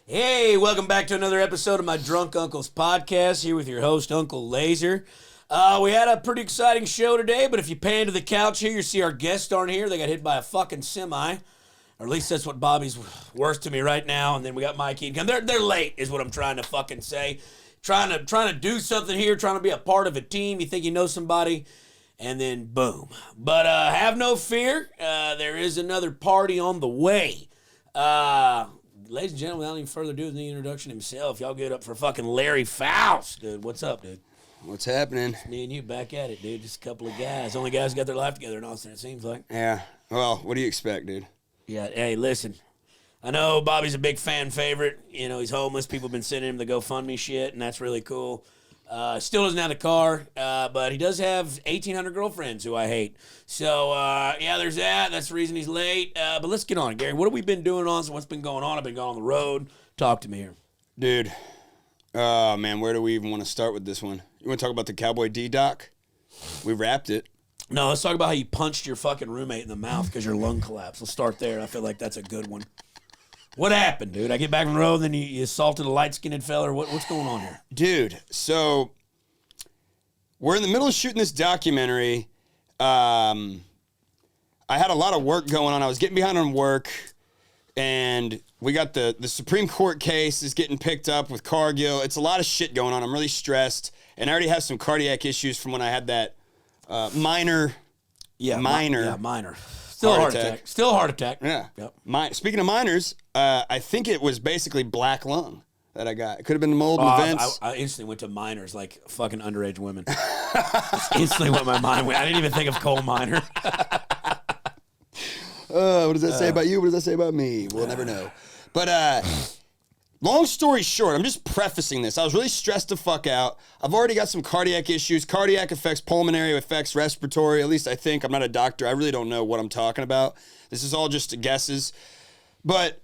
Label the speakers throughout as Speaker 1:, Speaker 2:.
Speaker 1: Hey, welcome back to another episode of my Drunk Uncles podcast, here with your host, Uncle Lazer. We had a pretty exciting show today, but if you pan to the couch here, you see our guests aren't here. They got hit by a fucking semi. Or at least that's what Bobby's worse to me right now. And then we got Mike Eaton. They're late, is what I'm trying to fucking say. Trying to do something here, trying to be a part of a team. You think you know somebody, and then boom. But have no fear. There is another party on the way. Ladies and gentlemen, without any further ado than the introduction himself, y'all get up for fucking Larry Faust. Dude, what's up, dude?
Speaker 2: What's happening?
Speaker 1: It's me and you back at it, dude. Just a couple of guys. Only guys got their life together in Austin, it seems like.
Speaker 2: Yeah. Well, what do you expect, dude?
Speaker 1: Yeah, hey, listen. I know Bobby's a big fan favorite. You know, he's homeless. People have been sending him the GoFundMe shit, and that's really cool. Still doesn't have a car, but he does have 1,800 girlfriends who I hate. So, yeah, there's that. That's the reason he's late. But let's get on it, Gary. What have we been doing on? What's been going on? I've been going on the road. Talk to me here.
Speaker 2: Dude. Oh, man, where do we even want to start with this one? You want to talk about the Cowboy D doc? We wrapped it.
Speaker 1: No, let's talk about how you punched your fucking roommate in the mouth because your lung collapsed. Let's start there. I feel like that's a good one. What happened, dude? I get back from the road, and then you assaulted a light-skinned fella. What's going on here?
Speaker 2: Dude, so we're in the middle of shooting this documentary. I had a lot of work going on. I was getting behind on work, and we got the Supreme Court case is getting picked up with Cargill. It's a lot of shit going on. I'm really stressed, and I already have some cardiac issues from when I had that minor.
Speaker 1: Still a heart attack. Still a heart attack.
Speaker 2: Yeah.
Speaker 1: Yep.
Speaker 2: Speaking of minors, I think it was basically black lung that I got. It could have been mold and events.
Speaker 1: I instantly went to minors, like fucking underage women. Instantly what my mind went. I didn't even think of coal miner.
Speaker 2: What does that say about you? What does that say about me? We'll never know. But long story short, I'm just prefacing this. I was really stressed the fuck out. I've already got some cardiac issues. Cardiac affects pulmonary, affects respiratory. At least I think. I'm not a doctor. I really don't know what I'm talking about. This is all just guesses. But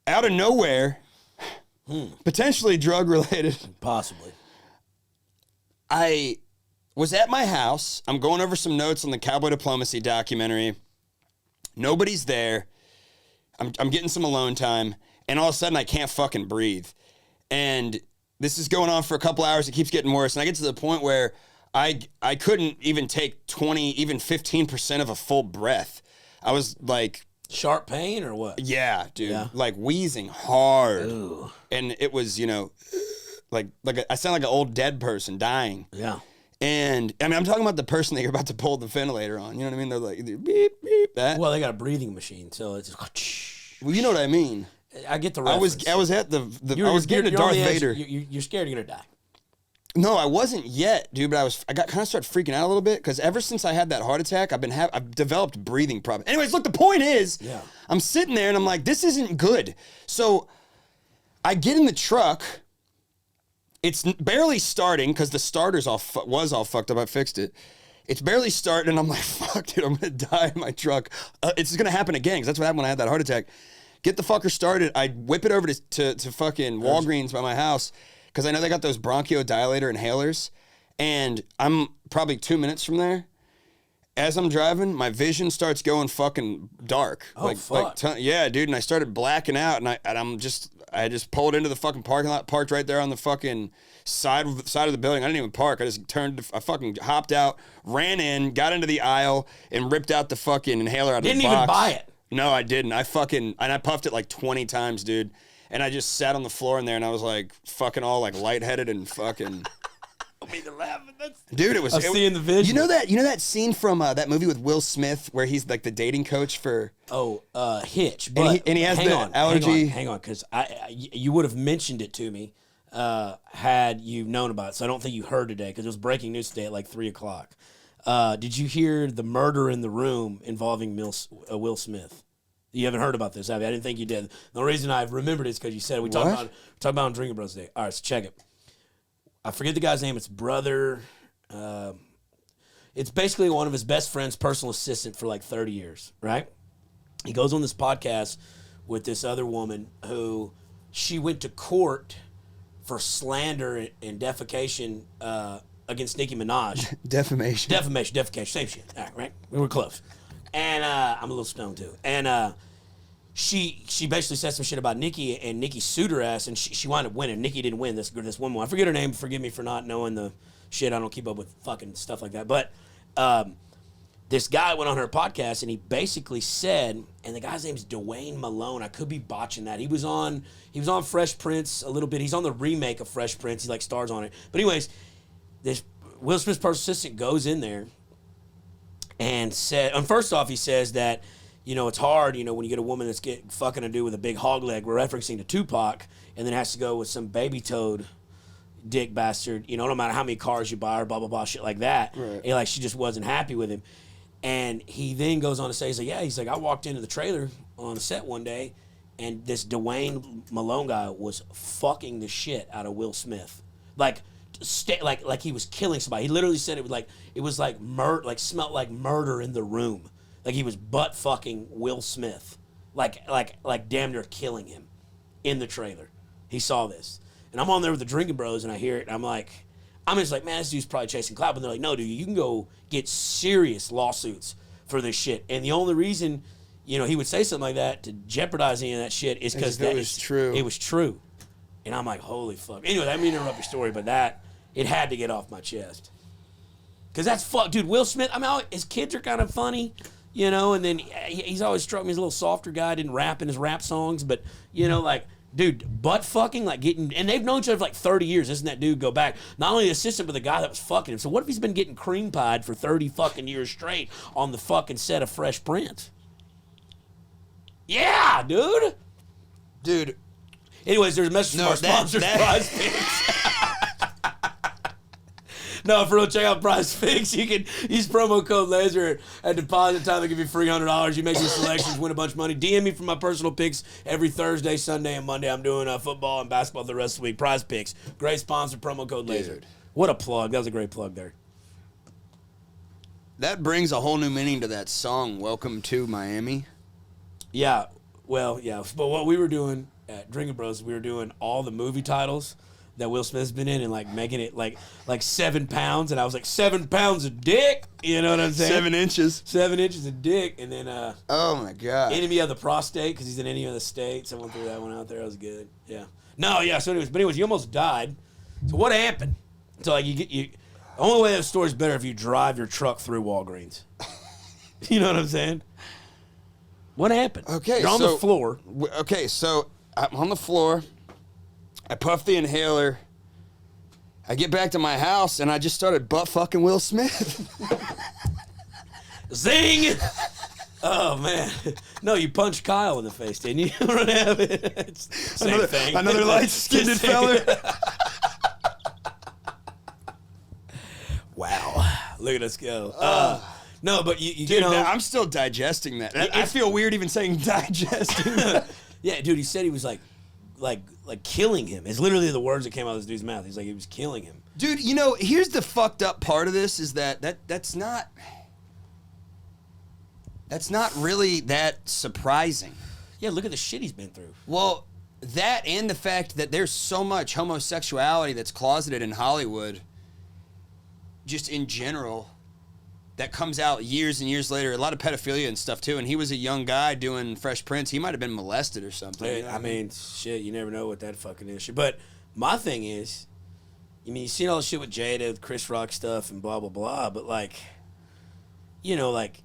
Speaker 2: out of nowhere, potentially drug-related.
Speaker 1: Possibly.
Speaker 2: I was at my house. I'm going over some notes on the Cowboy Diplomacy documentary. Nobody's there. I'm getting some alone time. And all of a sudden, I can't fucking breathe. And this is going on for a couple hours. It keeps getting worse. And I get to the point where I couldn't even take 20, even 15% of a full breath. I was like...
Speaker 1: Sharp pain or what?
Speaker 2: Yeah, dude. Yeah. Like wheezing hard.
Speaker 1: Ooh.
Speaker 2: And it was, like I sound like an old dead person dying.
Speaker 1: Yeah.
Speaker 2: And, I mean, I'm talking about the person that you're about to pull the ventilator on. You know what I mean? They're like, beep, beep, that.
Speaker 1: Well, they got a breathing machine, so it's just...
Speaker 2: Well, you know what I mean.
Speaker 1: I get the reference.
Speaker 2: I was at I was getting to Darth Vader.
Speaker 1: You're scared you're going to die.
Speaker 2: No, I wasn't yet, dude, but I got kind of started freaking out a little bit because ever since I had that heart attack, I've developed breathing problems. Anyways, look, the point is, I'm sitting there and I'm like, this isn't good. So I get in the truck. It's barely starting because the starter's was all fucked up. I fixed it. It's barely starting and I'm like, fuck, dude, I'm going to die in my truck. It's going to happen again because that's what happened when I had that heart attack. Get the fucker started. I whip it over to fucking Walgreens by my house because I know they got those bronchodilator inhalers. And I'm probably 2 minutes from there. As I'm driving, my vision starts going fucking dark.
Speaker 1: Oh, fuck.
Speaker 2: Yeah, dude. And I started blacking out. And I just pulled into the fucking parking lot, parked right there on the fucking side of the building. I didn't even park. I fucking hopped out, ran in, got into the aisle, and ripped out the fucking inhaler out of the box.
Speaker 1: Didn't even buy it.
Speaker 2: No, I didn't. I puffed it like 20 times, dude. And I just sat on the floor in there and I was like fucking all like lightheaded and fucking.
Speaker 1: Don't make me laugh.
Speaker 2: Dude, it was.
Speaker 1: I'm seeing the vision.
Speaker 2: You know that scene from that movie with Will Smith where he's like the dating coach for.
Speaker 1: Hitch. But
Speaker 2: and he has the allergy.
Speaker 1: Hang on, because you would have mentioned it to me had you known about it. So I don't think you heard today because it was breaking news today at like 3:00. Did you hear the murder in the room involving Will Smith? You haven't heard about this, have you? I didn't think you did. The reason I remembered it is because you said we talked about on Drinking Bros Day. All right, so check it. I forget the guy's name. It's brother. It's basically one of his best friend's personal assistant for like 30 years, right? He goes on this podcast with this other woman who she went to court for slander and defecation against Nicki Minaj. Defamation, same shit. All right, right? We were close. And I'm a little stoned too. And she basically said some shit about Nikki, and Nikki sued her ass, and she wound up winning. Nikki didn't win, this woman. I forget her name. Forgive me for not knowing the shit. I don't keep up with fucking stuff like that. But this guy went on her podcast, and he basically said, and the guy's name's Dwayne Malone. I could be botching that. He was on Fresh Prince a little bit. He's on the remake of Fresh Prince. He like stars on it. But anyways, this Will Smith's personal assistant goes in there and said, and first off, he says that, you know, it's hard, you know, when you get a woman that's fucking to do with a big hog leg, we're referencing to Tupac, and then has to go with some baby toad dick bastard, you know, no matter how many cars you buy or blah, blah, blah, shit like that.
Speaker 2: Right.
Speaker 1: And, like, she just wasn't happy with him. And he then goes on to say, he's like, I walked into the trailer on the set one day, and this Dwayne Malone guy was fucking the shit out of Will Smith. Like he was killing somebody. He literally said it was like murder, like smelled like murder in the room. Like he was butt fucking Will Smith, like damn near killing him in the trailer. He saw this, and I'm on there with the drinking bros, and I hear it, and I'm just like, man, this dude's probably chasing clout. But they're like, no, dude, you can go get serious lawsuits for this shit. And the only reason, you know, he would say something like that to jeopardize any of that shit is because
Speaker 2: it was true.
Speaker 1: It was true, and I'm like, holy fuck. Anyway, I didn't mean to interrupt your story, but it had to get off my chest. Because that's fuck, dude. Will Smith, I mean, his kids are kind of funny. You know, and then he's always struck me as a little softer guy, didn't rap in his rap songs, but, you know, like, dude, butt fucking, like getting, and they've known each other for like 30 years. Doesn't that dude go back? Not only the assistant, but the guy that was fucking him. So what if he's been getting cream pied for 30 fucking years straight on the fucking set of Fresh Prince? Yeah, dude.
Speaker 2: Dude.
Speaker 1: Anyways, there's a message from our sponsors, Prize Picks. No, for real, check out Prize Picks. You can use promo code Lazer at deposit time. They give you $300. You make your selections, win a bunch of money. DM me for my personal picks every Thursday, Sunday, and Monday. I'm doing football and basketball the rest of the week. Prize Picks. Great sponsor, promo code Lazer.
Speaker 2: Dude.
Speaker 1: What a plug. That was a great plug there.
Speaker 2: That brings a whole new meaning to that song, Welcome to Miami.
Speaker 1: Yeah, well, yeah. But what we were doing at Drinking Bros, we were doing all the movie titles that Will Smith's been in and like making it like 7 pounds, and I was like 7 pounds of dick, you know what I'm saying?
Speaker 2: 7 inches.
Speaker 1: 7 inches of dick, and then
Speaker 2: oh my god,
Speaker 1: Enemy of the Prostate, because he's in Enemy of the State. Someone threw that one out there. That was good. Yeah. No, yeah. So anyways, you almost died. So what happened? So like the only way that story's better if you drive your truck through Walgreens. You know what I'm saying? What happened?
Speaker 2: Okay,
Speaker 1: you're on the floor.
Speaker 2: Okay, so I'm on the floor. I puff the inhaler. I get back to my house, and I just started butt fucking Will Smith.
Speaker 1: Zing! Oh, man. No, you punched Kyle in the face, didn't you? What happened? Same thing.
Speaker 2: Another light-skinned fella.
Speaker 1: Wow. Look at us go. No, but you
Speaker 2: Dude,
Speaker 1: know.
Speaker 2: I'm still digesting that. I feel weird even saying digesting.
Speaker 1: Yeah, dude, he said he was like killing him. It's literally the words that came out of this dude's mouth. He's like, he was killing him.
Speaker 2: Dude, you know, here's the fucked up part of this is that's not really that surprising.
Speaker 1: Yeah, look at the shit he's been through.
Speaker 2: Well, that and the fact that there's so much homosexuality that's closeted in Hollywood, just in general, that comes out years and years later. A lot of pedophilia and stuff too. And he was a young guy doing Fresh Prince. He might have been molested or something.
Speaker 1: Hey, I mean, shit, you never know what that fucking is. But my thing is, I mean, you seen all the shit with Jada, with Chris Rock stuff and blah, blah, blah. But like, you know, like,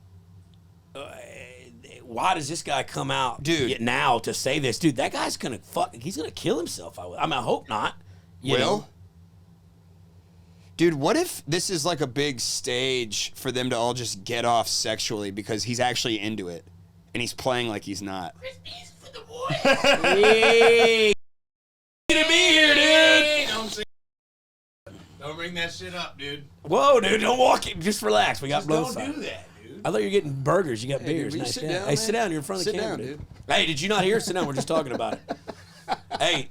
Speaker 1: why does this guy come out now to say this? Dude, that guy's going to he's going to kill himself. I mean, I hope not. You know?
Speaker 2: Dude, what if this is like a big stage for them to all just get off sexually because he's actually into it and he's playing like he's not?
Speaker 1: Crispies for the boy. Hey, to be here, dude.
Speaker 3: Don't bring that shit up, dude.
Speaker 1: Whoa, dude, don't walk it. Just relax. We got
Speaker 3: Don't
Speaker 1: both sides.
Speaker 3: do that, dude.
Speaker 1: I thought you were getting burgers. You got beers.
Speaker 2: Dude,
Speaker 1: Nice.
Speaker 2: sit
Speaker 1: Down.
Speaker 2: down,
Speaker 1: Hey,
Speaker 2: man.
Speaker 1: sit down. You're in front of the
Speaker 2: Sit
Speaker 1: camera,
Speaker 2: down,
Speaker 1: dude.
Speaker 2: dude.
Speaker 1: Hey, did you not hear? Sit down. We're just talking about it. Hey,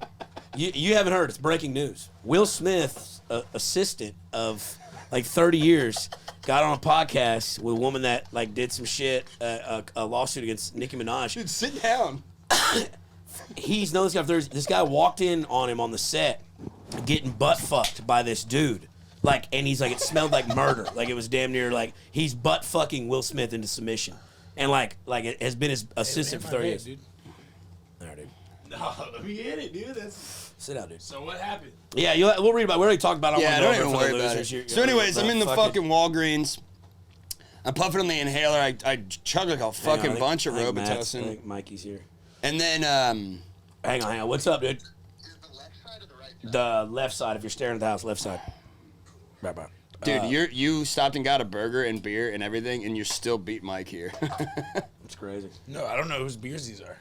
Speaker 1: you haven't heard. It's breaking news. Will Smith's assistant of like 30 years got on a podcast with a woman that like did some shit, a lawsuit against Nicki Minaj.
Speaker 2: Dude, sit down.
Speaker 1: He's known this guy for 30 years. This guy walked in on him on the set getting butt fucked by this dude. Like, and he's like, it smelled like murder. Like, it was damn near like he's butt fucking Will Smith into submission. And like it has been his assistant for 30 years.
Speaker 3: Dude. No, let me hit it, dude.
Speaker 1: Sit down, dude.
Speaker 3: So what happened?
Speaker 1: Yeah, we'll read about it. We already talked about it.
Speaker 2: Yeah, don't even worry about it. So anyways, I'm in the fucking Walgreens. I'm puffing on the inhaler. I chug like a fucking bunch of Robitussin.
Speaker 1: I think Mikey's here.
Speaker 2: And then,
Speaker 1: Hang on. What's up, dude?
Speaker 4: Is the left side or the right side?
Speaker 1: The left side. If you're staring at the house, left side. Right.
Speaker 2: dude, you stopped and got a burger and beer and everything, and you still beat Mike here.
Speaker 1: It's crazy.
Speaker 3: No, I don't know whose beers these are.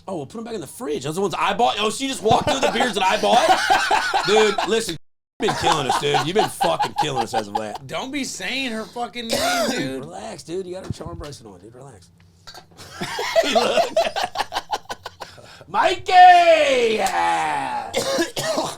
Speaker 1: Oh, we'll put them back in the fridge. Those are the ones I bought. Oh, she just walked through the beers that I bought? Dude, listen, you've been killing us, dude. You've been fucking killing us as of late.
Speaker 3: Don't be saying her fucking name, dude.
Speaker 1: Relax, dude. You got her charm bracelet on, dude. Relax. Mikey! Yeah!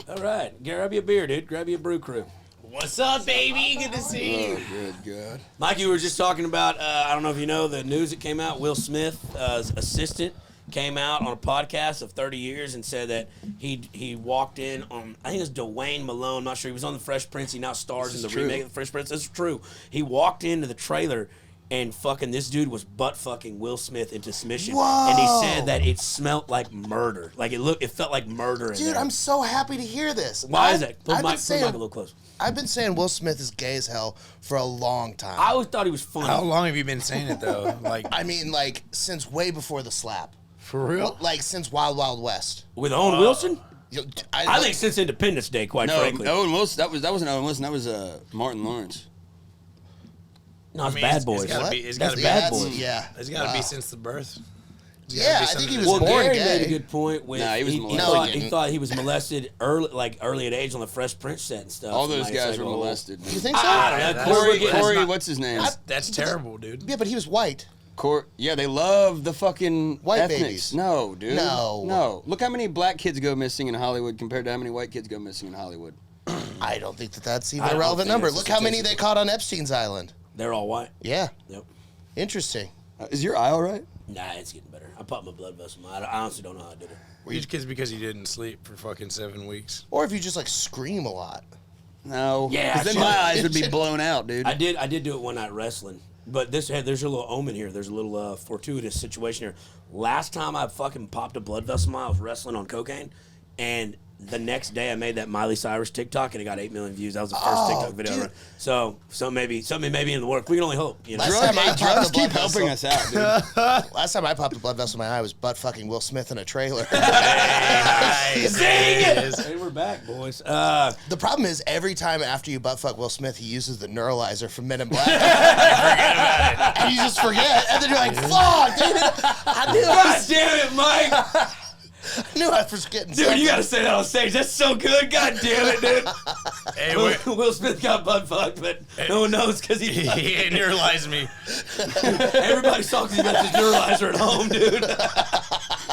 Speaker 1: All right. Grab you a beer, dude. Grab you a brew crew.
Speaker 3: What's up, baby? Good to see you.
Speaker 2: Good God.
Speaker 1: Mikey, we were just talking about, I don't know if you know, the news that came out. Will Smith's assistant came out on a podcast of 30 years and said that he walked in on, I think it was Dwayne Malone, I'm not sure. He was on The Fresh Prince. He now stars in the remake of The Fresh Prince. That's true. He walked into the trailer and fucking this dude was butt fucking Will Smith into submission.
Speaker 5: Whoa.
Speaker 1: And he said that it smelled like murder. Like it felt like murder in
Speaker 5: Dude,
Speaker 1: there.
Speaker 5: I'm so happy to hear this.
Speaker 1: Why is that? Put
Speaker 5: I've
Speaker 1: Mike
Speaker 5: been saying,
Speaker 1: a little close.
Speaker 5: I've been saying Will Smith is gay as hell for a long time.
Speaker 1: I always thought he was funny.
Speaker 3: How long have you been saying it, though? Like,
Speaker 5: I mean, like, since way before the slap.
Speaker 3: for real?
Speaker 5: Like, since Wild Wild West.
Speaker 1: With Owen Wilson?
Speaker 5: You-
Speaker 1: I think since Independence Day, quite
Speaker 2: No,
Speaker 1: frankly.
Speaker 2: Owen Wilson. That wasn't Owen Wilson. That was Martin Lawrence.
Speaker 1: No, it's Bad Boys.
Speaker 3: It's gotta
Speaker 5: What?
Speaker 3: be. It's
Speaker 1: That's
Speaker 3: gotta be.
Speaker 1: Bad
Speaker 5: that's-
Speaker 1: Boys.
Speaker 5: Yeah.
Speaker 3: It's gotta be
Speaker 5: Wow.
Speaker 3: since the birth.
Speaker 5: Yeah,
Speaker 3: be
Speaker 5: I think he
Speaker 3: something
Speaker 5: was
Speaker 1: Well,
Speaker 5: born
Speaker 1: Gary
Speaker 5: gay.
Speaker 1: made a good point with
Speaker 2: Nah, he was
Speaker 1: he
Speaker 2: molested.
Speaker 5: No,
Speaker 1: thought,
Speaker 5: he
Speaker 1: he
Speaker 5: didn't.
Speaker 1: thought he was molested early at age on the Fresh Prince set and stuff.
Speaker 2: All
Speaker 1: And,
Speaker 2: those
Speaker 1: like,
Speaker 2: guys
Speaker 1: it's
Speaker 2: were
Speaker 1: like,
Speaker 2: molested.
Speaker 5: You think so?
Speaker 1: I don't know.
Speaker 3: That's-
Speaker 1: Corey,
Speaker 2: Corey,
Speaker 3: not-
Speaker 2: what's his name?
Speaker 3: That's terrible, dude.
Speaker 5: Yeah, but he was white.
Speaker 2: Yeah, they love the fucking
Speaker 5: White
Speaker 2: ethnics.
Speaker 5: babies.
Speaker 2: No, dude.
Speaker 5: No.
Speaker 2: No. Look how many black kids go missing in Hollywood compared to how many white kids go missing in Hollywood.
Speaker 5: I don't think that's
Speaker 1: I
Speaker 5: even a
Speaker 1: don't
Speaker 5: relevant
Speaker 1: think
Speaker 5: number.
Speaker 1: that's
Speaker 5: Look
Speaker 1: a
Speaker 5: how many they
Speaker 1: statistic.
Speaker 5: caught on Epstein's Island.
Speaker 1: They're all white.
Speaker 5: Yeah.
Speaker 1: Yep.
Speaker 5: Interesting.
Speaker 2: Is your eye all right?
Speaker 1: Nah, it's getting better. I popped my blood vessel. I honestly don't know how I did it.
Speaker 3: Were you kids because you didn't sleep for fucking 7 weeks?
Speaker 5: Or if you just, like, scream a lot.
Speaker 2: No.
Speaker 1: Yeah,
Speaker 2: Because then
Speaker 1: I
Speaker 2: my
Speaker 1: should.
Speaker 2: eyes would be blown out, dude.
Speaker 1: I did do it one night wrestling. But there's a little omen here. There's a little fortuitous situation here. Last time I fucking popped a blood vessel, I was wrestling on cocaine, and the next day I made that Miley Cyrus TikTok, and it got 8 million views. That was the first TikTok video I
Speaker 5: dude.
Speaker 1: run. So maybe something may be in the work. We can only hope. You know?
Speaker 5: Last time I popped
Speaker 2: drugs
Speaker 5: a
Speaker 2: keep
Speaker 5: blood
Speaker 2: helping us
Speaker 5: vessel-
Speaker 2: out, dude.
Speaker 5: Last time I popped a blood vessel in my eye was butt fucking Will Smith in a trailer.
Speaker 3: Nice.
Speaker 1: Hey, we're back, boys.
Speaker 5: The problem is every time after you butt fuck Will Smith, he uses the neuralizer from Men in Black. And you just forget, and then you're like, "Fuck, dude!
Speaker 1: God damn it, Mike!
Speaker 5: I knew I was getting
Speaker 1: Dude, you gotta say that on stage. That's so good. God damn it, dude.
Speaker 3: Hey,
Speaker 1: Will Smith got butt fucked, but no one knows because he.
Speaker 3: he neuralized me.
Speaker 1: Everybody saw because he got his neuralizer at home, dude.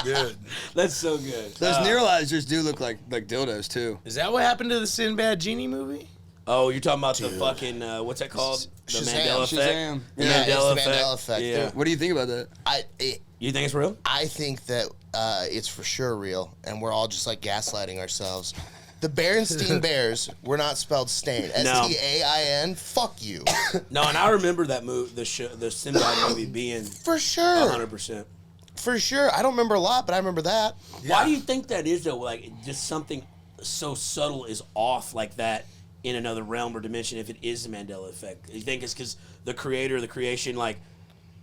Speaker 3: Dude.
Speaker 1: That's so good.
Speaker 2: Those neuralizers do look like dildos, too.
Speaker 3: Is that what happened to the Sinbad Genie movie?
Speaker 1: Oh, you're talking about the fucking what's that called? The
Speaker 5: Shazam.
Speaker 1: Mandela effect.
Speaker 2: Shazam.
Speaker 1: The
Speaker 5: Yeah, it's
Speaker 1: Mandela
Speaker 5: the
Speaker 1: effect.
Speaker 5: Mandela effect.
Speaker 1: Yeah.
Speaker 2: What do you think about that?
Speaker 1: You think it's real?
Speaker 5: I think that it's for sure real, and we're all just like gaslighting ourselves. The Berenstein Bears were not spelled stain.
Speaker 1: No.
Speaker 5: Stain. Fuck you.
Speaker 1: No, and I remember that movie, the Sinbad movie being
Speaker 5: For sure.
Speaker 1: 100%.
Speaker 5: For sure. I don't remember a lot, but I remember that.
Speaker 1: Why do you think that is though? Like, just something so subtle is off like that in another realm or dimension. If it is the Mandela effect, you think it's because the creator of the creation, like,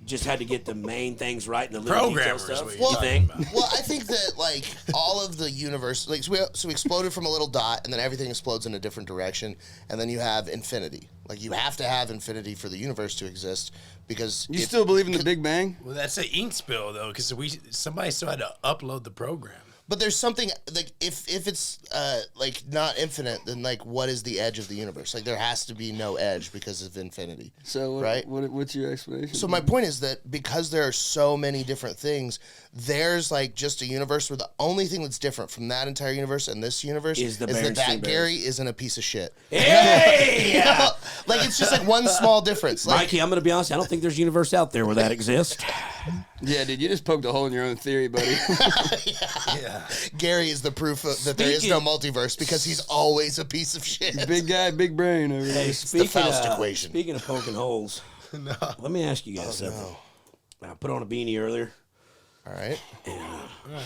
Speaker 1: just had to get the main things right and the little detail
Speaker 3: Programmers,
Speaker 1: stuff.
Speaker 3: what
Speaker 1: You
Speaker 3: you're
Speaker 1: think?
Speaker 3: talking about.
Speaker 5: Well, I think that like all of the universe, like so we exploded from a little dot, and then everything explodes in a different direction, and then you have infinity. Like you have to have infinity for the universe to exist because
Speaker 2: You still believe in the Big Bang?
Speaker 3: Well, that's an ink spill though, because somebody still had to upload the program.
Speaker 5: But there's something like if it's like not infinite, then like what is the edge of the universe? Like there has to be no edge because of infinity.
Speaker 2: So,
Speaker 5: Right.
Speaker 2: what's your explanation?
Speaker 5: So my point is that because there are so many different things, there's like just a universe where the only thing that's different from that entire universe and this universe
Speaker 1: Is the
Speaker 5: that
Speaker 1: Berenstein Bears.
Speaker 5: Gary isn't a piece of shit.
Speaker 1: Hey!
Speaker 5: Like it's just like one small difference. Like
Speaker 1: Mikey, I'm going to be honest. I don't think there's a universe out there where that exists.
Speaker 2: Yeah, dude, you just poked a hole in your own theory, buddy.
Speaker 3: Yeah.
Speaker 5: Gary is the proof that there is no multiverse because he's always a piece of shit.
Speaker 2: Big guy, big brain over
Speaker 1: Hey,
Speaker 2: there.
Speaker 1: speaking
Speaker 5: Faust
Speaker 1: of,
Speaker 5: equation.
Speaker 1: Speaking of poking holes, let me ask you guys something. I put on a beanie earlier.
Speaker 5: All right.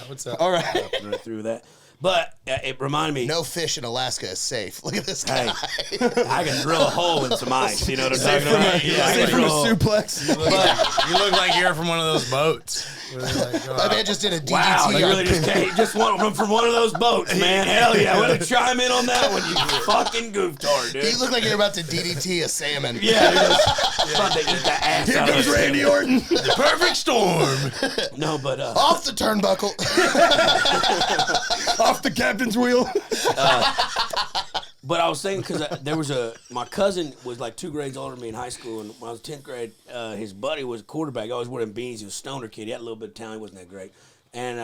Speaker 3: What's up?
Speaker 2: All right.
Speaker 1: Right through that. But it reminded me.
Speaker 5: No fish in Alaska is safe. Look at this guy.
Speaker 1: Hey, I can drill a hole in some ice. You know what I'm
Speaker 2: Safe
Speaker 1: talking
Speaker 2: from
Speaker 1: about?
Speaker 2: a,
Speaker 1: Yeah, I
Speaker 2: safe
Speaker 1: can
Speaker 2: from a
Speaker 1: drill a hole.
Speaker 2: suplex.
Speaker 3: You look like you're from one of those boats. Where they're like,
Speaker 5: My man just did a DDT.
Speaker 1: Wow, they
Speaker 5: on-
Speaker 1: really just came. Just one from one of those boats, man. Hell yeah. Way to chime in on that one, you fucking gooftard, dude.
Speaker 5: You look like you're about to DDT a salmon.
Speaker 1: Yeah, dude. About to eat the ass
Speaker 2: Here
Speaker 1: out of
Speaker 2: comes
Speaker 1: this
Speaker 2: Randy
Speaker 1: thing.
Speaker 2: Orton.
Speaker 3: the perfect storm.
Speaker 1: No, but
Speaker 5: Off the turnbuckle.
Speaker 2: Off the captain's wheel.
Speaker 1: But I was saying because there was my cousin was like 2 grades older than me in high school, and when I was 10th grade, his buddy was a quarterback. He always wore them beanies. He was a stoner kid. He had a little bit of talent. He wasn't that great. And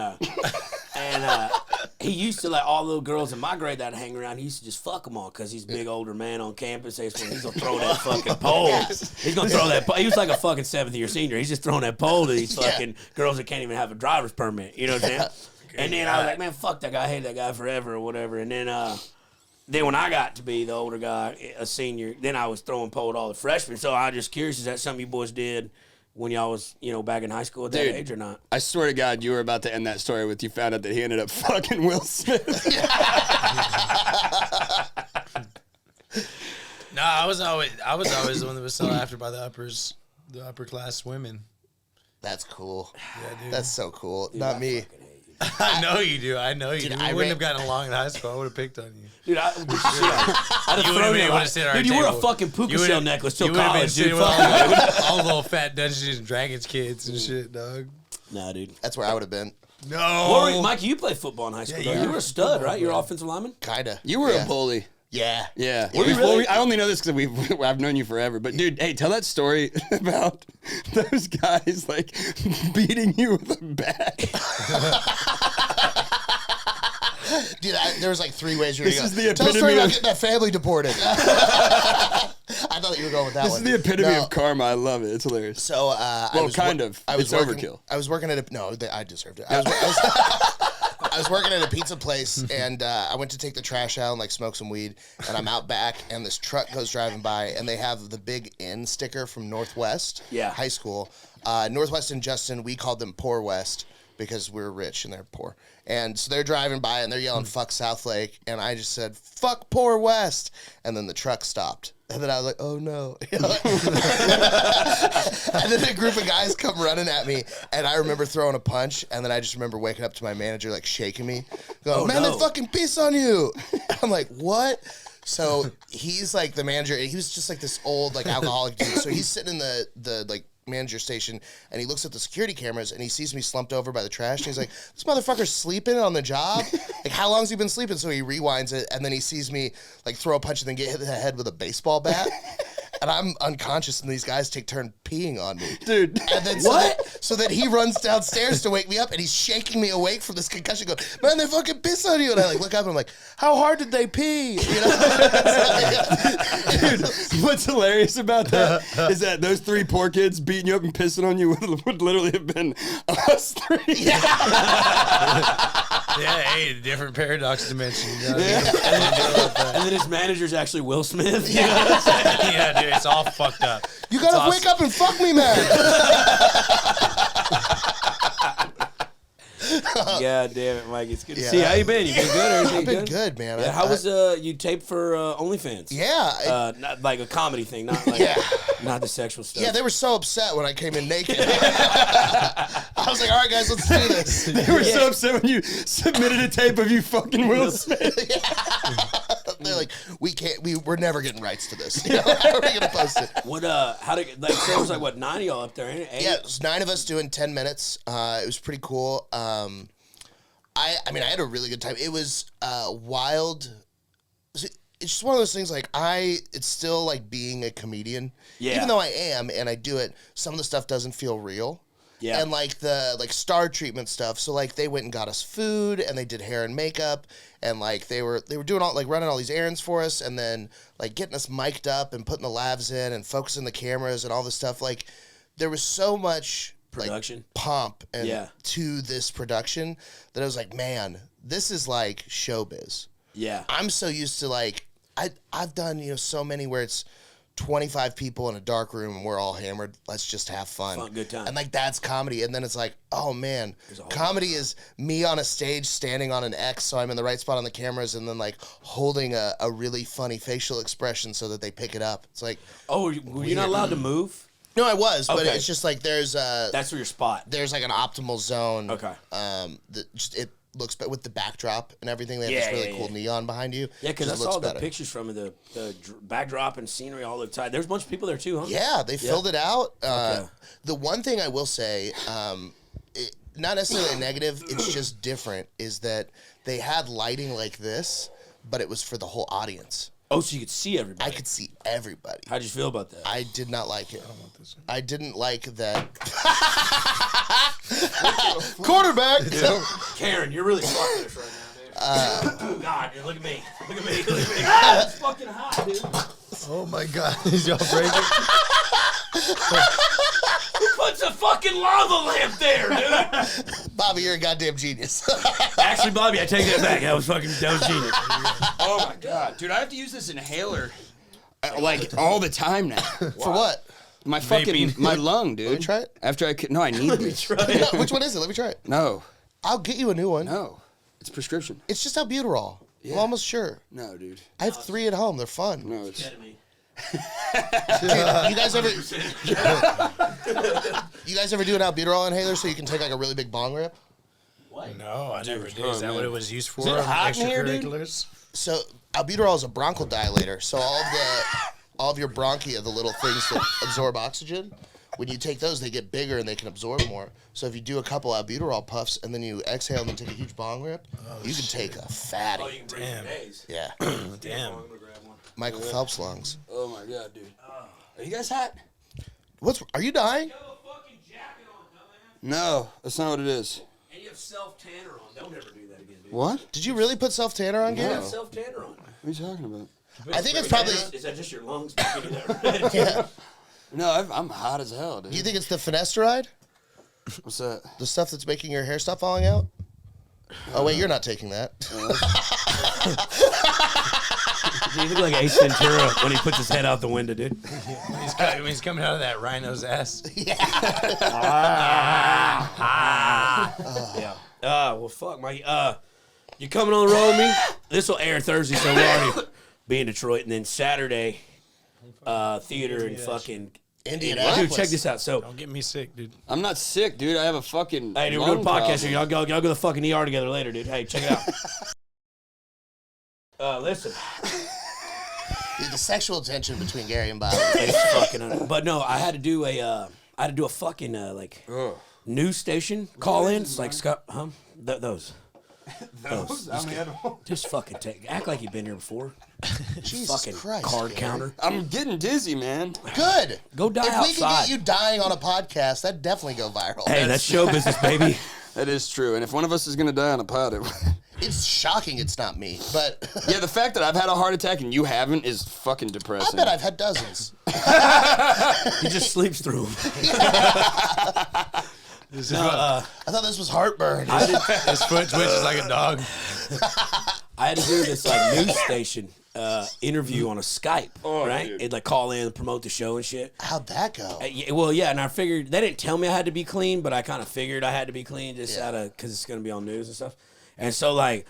Speaker 1: he used to, like, all the little girls in my grade that I'd hang around, he used to just fuck them all because he's a big older man on campus. He's going to throw that fucking pole. He's going to throw that pole. He was like a fucking 7th-year senior. He's just throwing that pole to these fucking girls that can't even have a driver's permit. You know what I'm saying? And then I was like, man, fuck that guy. I hate that guy forever or whatever. And then when I got to be the older guy, a senior, then I was throwing pole to all the freshmen. So I was just curious, is that something you boys did when y'all was, back in high school at that age or not?
Speaker 2: I swear to God, you were about to end that story with you found out that he ended up fucking Will Smith.
Speaker 3: No, I was always the one that was sought after by the upper class women.
Speaker 5: That's cool.
Speaker 3: Yeah, dude.
Speaker 5: That's so cool. Not me.
Speaker 3: I know you do. I know you do.
Speaker 5: I
Speaker 3: We wouldn't
Speaker 5: ran-
Speaker 3: have gotten along in high school. I would have picked on you.
Speaker 1: Dude, I'd have thrown
Speaker 3: been
Speaker 1: you.
Speaker 3: able to sit at our
Speaker 1: Dude, you wore a
Speaker 3: table.
Speaker 1: fucking puka shell necklace till
Speaker 3: You would have been
Speaker 1: college,
Speaker 3: sitting
Speaker 1: dude.
Speaker 3: with
Speaker 1: Fuck
Speaker 3: all the little fat Dungeons and Dragons kids and shit, dog.
Speaker 1: Nah, dude.
Speaker 5: That's where I would have been.
Speaker 3: No.
Speaker 1: What were Mikey, you played football in high school.
Speaker 3: Yeah,
Speaker 1: though.
Speaker 3: you
Speaker 1: You were a stud, right? You were offensive lineman?
Speaker 5: Kinda.
Speaker 2: You were
Speaker 5: yeah.
Speaker 2: a bully.
Speaker 5: Yeah.
Speaker 2: Yeah.
Speaker 1: Were you really?
Speaker 2: I only know this because I've known you forever. But, dude, hey, tell that story about those guys, like, beating you with a bat.
Speaker 5: Dude, there was like 3 ways you were
Speaker 2: This
Speaker 5: going
Speaker 2: is
Speaker 5: to
Speaker 2: the
Speaker 5: go. Tell a story
Speaker 2: epitome
Speaker 5: about
Speaker 2: of-
Speaker 5: getting that family deported. I thought you were going with that
Speaker 2: This
Speaker 5: one.
Speaker 2: is the epitome
Speaker 5: No.
Speaker 2: of karma. I love it. It's hilarious.
Speaker 5: So,
Speaker 2: Well, kind of. It's
Speaker 5: working,
Speaker 2: overkill.
Speaker 5: I was working at a... No, I deserved it. I was working at a pizza place, and I went to take the trash out and, like, smoke some weed, and I'm out back, and this truck goes driving by, and they have the big N sticker from Northwest High School. Northwest and Justin, we called them Poor West because we're rich and they're poor. And so they're driving by, and they're yelling, fuck Southlake, and I just said, fuck Poor West, and then the truck stopped. And then I was like, oh, no. And then a group of guys come running at me, and I remember throwing a punch, and then I just remember waking up to my manager, like, shaking me, going, man,
Speaker 1: no.
Speaker 5: they fucking piss on you. I'm like, what? So he's, like, the manager. He was just, like, this old, like, alcoholic dude. So he's sitting in the like, manager station, and he looks at the security cameras, and he sees me slumped over by the trash, and he's like, this motherfucker's sleeping on the job? Like, how long's he been sleeping? So he rewinds it, and then he sees me, like, throw a punch and then get hit in the head with a baseball bat. And I'm unconscious, and these guys take turn peeing on me.
Speaker 2: Dude.
Speaker 5: And then so then he runs downstairs to wake me up, and he's shaking me awake from this concussion, going, man, they fucking piss on you. And I, like, look up, and I'm like, how hard did they pee? You know?
Speaker 2: Dude, what's hilarious about that is that those 3 poor kids beating you up and pissing on you would literally have been us 3.
Speaker 3: Yeah, hey, different paradox dimension. You know?
Speaker 1: And then his manager's actually Will Smith. You know?
Speaker 3: Yeah, dude, it's all fucked up.
Speaker 5: You gotta wake up and fuck me, man.
Speaker 1: God damn it, Mike. It's good to
Speaker 5: Yeah.
Speaker 1: see. How you been? You been good? Everything
Speaker 5: I've been
Speaker 1: good?
Speaker 5: good, man.
Speaker 1: Yeah, how was you taped for OnlyFans?
Speaker 5: Yeah.
Speaker 1: Not like a comedy thing, not like not the sexual stuff.
Speaker 5: Yeah, they were so upset when I came in naked. I was like, all right, guys, let's do this.
Speaker 2: They were so upset when you submitted a tape of you fucking Will Smith.
Speaker 5: They're like, we're never getting rights to this. You know, how are we gonna post it?
Speaker 1: What? How did like? There was like what 9 of y'all up there? Ain't it? 8?
Speaker 5: Yeah, it was 9 of us doing 10 minutes. It was pretty cool. I mean, I had a really good time. It was wild. It's just one of those things. Like it's still like being a comedian.
Speaker 1: Yeah.
Speaker 5: Even though I am and I do it, some of the stuff doesn't feel real.
Speaker 1: Yeah.
Speaker 5: And like the star treatment stuff. So like they went and got us food, and they did hair and makeup, and like they were doing all like running all these errands for us, and then like getting us mic'd up and putting the lavs in and focusing the cameras and all this stuff. Like there was so much
Speaker 1: Production.
Speaker 5: like, pomp and
Speaker 1: Yeah.
Speaker 5: to this production that I was like, man, this is like showbiz.
Speaker 1: Yeah.
Speaker 5: I'm so used to like I've done so many where it's 25 people in a dark room and we're all hammered. Let's just have fun.
Speaker 1: Good time.
Speaker 5: And like that's comedy. And then it's like, oh man, comedy is me on a stage standing on an X so I'm in the right spot on the cameras and then like holding a really funny facial expression so that they pick it up. It's like,
Speaker 1: oh, were you not allowed to move?
Speaker 5: no, I was, but
Speaker 1: Okay.
Speaker 5: it's just like there's
Speaker 1: That's where your spot.
Speaker 5: there's like an optimal zone.
Speaker 1: Okay.
Speaker 5: That just it looks better with the backdrop and everything. They have
Speaker 1: Yeah,
Speaker 5: this really
Speaker 1: yeah,
Speaker 5: cool neon behind you.
Speaker 1: Yeah, because I
Speaker 5: Just looks
Speaker 1: saw the
Speaker 5: better.
Speaker 1: pictures from the backdrop and scenery all the time. There's a bunch of people there too, huh?
Speaker 5: Yeah, they filled it out.
Speaker 1: Okay.
Speaker 5: The one thing I will say, not necessarily a negative, it's just different, is that they had lighting like this, but it was for the whole audience.
Speaker 1: Oh, so you could see everybody.
Speaker 5: I could see everybody.
Speaker 1: How'd you feel about that?
Speaker 5: I did not like it. I didn't like that. Quarterback.
Speaker 1: Karen, you're really fucking this right now, dude. Oh, God, dude, look at me. Look at me. Look at me. Ah, it's fucking hot, dude.
Speaker 3: Oh my God, is y'all breaking?
Speaker 1: Who puts a fucking lava lamp there, dude?
Speaker 5: Bobby, you're a goddamn genius.
Speaker 1: Actually, Bobby, I take that back. That was genius.
Speaker 2: Oh my god, dude! I have to use this inhaler like all the time now.
Speaker 5: For what?
Speaker 2: My fucking my lung, dude.
Speaker 5: Let me try it.
Speaker 2: After I could, no, I need this.
Speaker 5: Which one is it? Let me try it.
Speaker 2: No,
Speaker 5: I'll get you a new one.
Speaker 2: no, it's prescription.
Speaker 5: It's just albuterol. I'm almost sure.
Speaker 2: No, dude.
Speaker 5: I have 3 at home. They're fun.
Speaker 2: No, it's
Speaker 5: Dude, you guys ever do an albuterol inhaler so you can take like a really big bong rip?
Speaker 3: No, I never did. Is that what it was used for?
Speaker 2: it hot in here, dude?
Speaker 3: Extracurriculars?
Speaker 5: So albuterol is a bronchodilator. So all of your bronchia, the little things that absorb oxygen, when you take those, they get bigger and they can absorb more. So if you do a couple albuterol puffs and then you exhale and then take a huge bong rip, you can take a fatty.
Speaker 1: Oh, you can bring it for days.
Speaker 5: Yeah,
Speaker 3: Damn.
Speaker 1: I'm gonna grab one.
Speaker 5: Michael Phelps lungs.
Speaker 2: Oh my god, dude. Are you guys hot?
Speaker 5: Are you dying?
Speaker 1: You have a fucking jacket on, dumbass.
Speaker 2: No, that's not what it is.
Speaker 1: And you have self-tanner on. Don't ever do that again, dude.
Speaker 2: What?
Speaker 5: Did you really put self tanner on,
Speaker 1: You have
Speaker 5: Garrett?
Speaker 1: self-tanner on.
Speaker 2: What are you talking about?
Speaker 5: I think it's probably.
Speaker 1: Is that just your lungs making you that red?
Speaker 5: Yeah.
Speaker 2: No, I'm hot as hell, dude.
Speaker 5: Do you think it's the finasteride?
Speaker 2: What's that?
Speaker 5: The stuff that's making your hair stop falling out? Oh wait, you're not taking that.
Speaker 1: You look like Ace Ventura when he puts his head out the window, dude.
Speaker 3: When he's coming out of that rhino's ass.
Speaker 1: Yeah. Well, fuck, Mike. You coming on the road with me? This will air Thursday, so we'll already be in Detroit. And then Saturday, theater in fucking
Speaker 5: Indianapolis.
Speaker 1: Dude, check this out. So,
Speaker 3: Don't get me sick, dude.
Speaker 2: I'm not sick, dude. I have a fucking.
Speaker 1: hey, dude, we're
Speaker 2: lung
Speaker 1: doing a podcast
Speaker 2: problem.
Speaker 1: here. Y'all go to the fucking ER together later, dude. Hey, check it out. Listen.
Speaker 5: Dude, the sexual tension between Gary and Bobby.
Speaker 1: It's fucking. But no, I had to do a fucking like news station call ins like Scott, huh? Those.
Speaker 2: Those? I mean, I don't.
Speaker 1: Just fucking act like you've been here before.
Speaker 5: Jesus
Speaker 1: Fucking
Speaker 5: Christ.
Speaker 1: card
Speaker 5: Gary.
Speaker 1: counter.
Speaker 2: I'm getting dizzy, man.
Speaker 5: Good.
Speaker 1: Go die
Speaker 5: If we could
Speaker 1: outside.
Speaker 5: get you dying on a podcast, that'd definitely go viral.
Speaker 1: Hey, that's show business, baby.
Speaker 2: That is true. And if one of us is gonna die on a pod,
Speaker 5: It's shocking it's not me, but
Speaker 2: yeah, the fact that I've had a heart attack and you haven't is fucking
Speaker 5: I
Speaker 2: depressing.
Speaker 5: bet I've had dozens.
Speaker 1: He just sleeps through them.
Speaker 5: I thought this was heartburn.
Speaker 3: His foot twitches like a dog.
Speaker 1: I had to do this like news station interview on a Skype, right?
Speaker 2: dude.
Speaker 1: It'd like call in, promote the show and shit.
Speaker 5: How'd that go?
Speaker 1: Yeah, and I figured they didn't tell me I had to be clean, but I kind of figured I had to be clean just out of because it's gonna be on news and stuff. And so like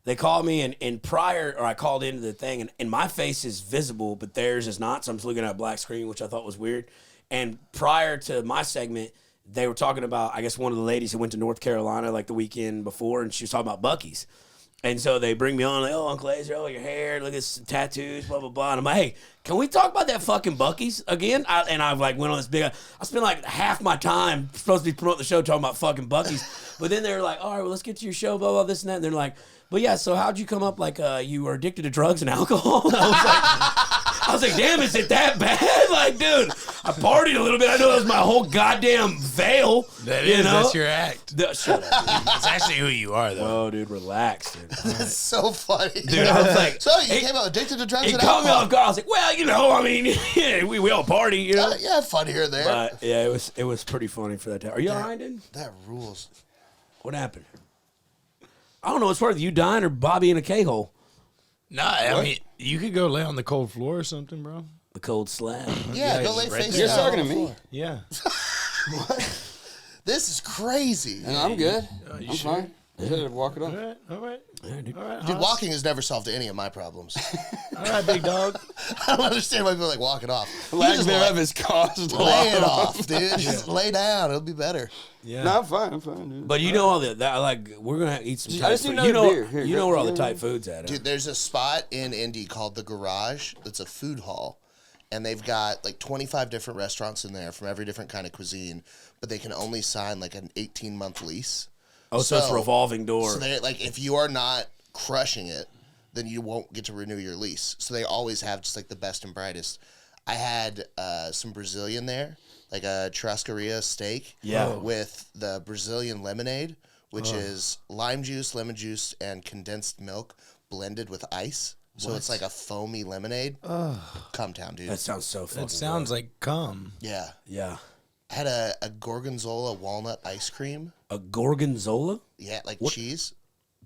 Speaker 1: they called me and prior, or I called into the thing, and my face is visible, but theirs is not. So I'm just looking at a black screen, which I thought was weird. And prior to my segment, they were talking about, I guess, one of the ladies who went to North Carolina like the weekend before, and she was talking about Buc-ee's. And so they bring me on, like, oh, Uncle Lazer, oh, your hair, look at this tattoos, blah, blah, blah. And I'm like, hey, can we talk about that fucking Buc-ee's again? And I like went on this big, I spent like half my time supposed to be promoting the show talking about fucking Buc-ee's. But then they were like, all right, well, let's get to your show, blah, blah, this and that. And they're like, but yeah, so how'd you come up like you were addicted to drugs and alcohol? And I was like, damn, is it that bad? Like, dude, I partied a little bit. I know that was my whole goddamn veil.
Speaker 3: That
Speaker 1: you
Speaker 3: is,
Speaker 1: know?
Speaker 3: that's your act.
Speaker 1: Shut up, dude.
Speaker 3: That's actually who you are, though.
Speaker 1: Oh, dude, relax, dude.
Speaker 5: That's so funny.
Speaker 1: Dude, I was like,
Speaker 5: so you came out addicted to drugs
Speaker 1: it
Speaker 5: and
Speaker 1: caught me
Speaker 5: alcohol.
Speaker 1: off guard. I was like, well, you know, I mean, yeah, we all party, you know.
Speaker 5: Yeah, fun here and there.
Speaker 1: But yeah, it was pretty funny for that time. Are you all right, dude?
Speaker 5: That rules.
Speaker 1: What happened? I don't know what's worth, you dying or Bobby in a K-hole.
Speaker 3: Nah, I mean, you could go lay on the cold floor or something, bro.
Speaker 1: The cold slab.
Speaker 5: Yeah, go lay
Speaker 3: right
Speaker 5: face
Speaker 3: there.
Speaker 5: down.
Speaker 2: You're talking
Speaker 5: on
Speaker 2: to
Speaker 5: the
Speaker 2: me.
Speaker 5: floor.
Speaker 3: Yeah.
Speaker 5: This is crazy.
Speaker 2: And I'm good.
Speaker 3: you
Speaker 2: I'm
Speaker 3: sure?
Speaker 2: fine. Yeah, walk it off.
Speaker 3: All right.
Speaker 5: Dude,
Speaker 3: Haas.
Speaker 5: walking has never solved any of my problems.
Speaker 3: All right, big dog.
Speaker 5: I don't understand why people like walking off. You
Speaker 2: Lack
Speaker 5: just
Speaker 2: thereof is caused.
Speaker 5: lay it off, dude. Just lay down. It'll be better.
Speaker 3: Yeah.
Speaker 2: No, I'm fine, dude.
Speaker 1: But you know all that like we're gonna eat some.
Speaker 2: I
Speaker 1: Tight
Speaker 2: just need
Speaker 1: food.
Speaker 2: another
Speaker 1: You know,
Speaker 2: beer. Here,
Speaker 1: you know where all the
Speaker 2: grab-
Speaker 1: tight food's at. Huh?
Speaker 5: Dude, there's a spot in Indy called The Garage. It's a food hall. And they've got like 25 different restaurants in there from every different kind of cuisine. But they can only sign like an 18-month lease.
Speaker 1: Oh, so it's a revolving door.
Speaker 5: So they like if you are not crushing it, then you won't get to renew your lease. So they always have just like the best and brightest. I had some Brazilian there, like a churrascaria steak.
Speaker 1: Yeah.
Speaker 5: With the Brazilian lemonade, which is lime juice, lemon juice, and condensed milk blended with ice. So it's like a foamy lemonade. Come town, dude.
Speaker 1: That sounds so fucking.
Speaker 3: That sounds like cum.
Speaker 5: Yeah.
Speaker 1: good. Yeah.
Speaker 5: I had a gorgonzola walnut ice cream.
Speaker 1: A gorgonzola.
Speaker 5: Yeah, like cheese,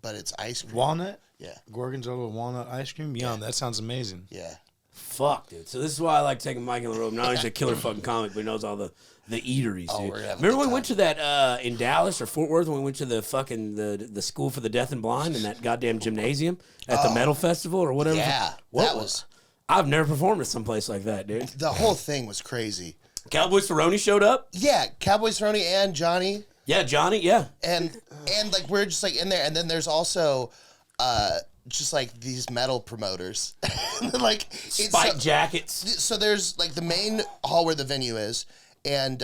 Speaker 5: but it's ice cream.
Speaker 3: Walnut?
Speaker 5: Yeah.
Speaker 3: Gorgonzola walnut ice cream? Yum, that sounds amazing.
Speaker 5: Yeah.
Speaker 1: Fuck, dude. So this is why I like taking Mike on the road. Not only is he a killer fucking comic, but he knows all the eateries,
Speaker 5: Oh,
Speaker 1: dude.
Speaker 5: we're gonna have a
Speaker 1: Remember
Speaker 5: good
Speaker 1: when we
Speaker 5: time.
Speaker 1: went to that in Dallas or Fort Worth when we went to the fucking the school for the deaf and blind and that goddamn gymnasium at the metal festival or whatever?
Speaker 5: Yeah,
Speaker 1: What
Speaker 5: that was
Speaker 1: I've never performed at some place like that, dude.
Speaker 5: the whole thing was crazy.
Speaker 1: Cowboy Cerrone showed up.
Speaker 5: Yeah, Cowboy Cerrone and Johnny,
Speaker 1: Yeah, Johnny. Yeah.
Speaker 5: and like we're just like in there, and then there's also just like these metal promoters, like it's
Speaker 1: Spike jackets.
Speaker 5: so there's like the main hall where the venue is, and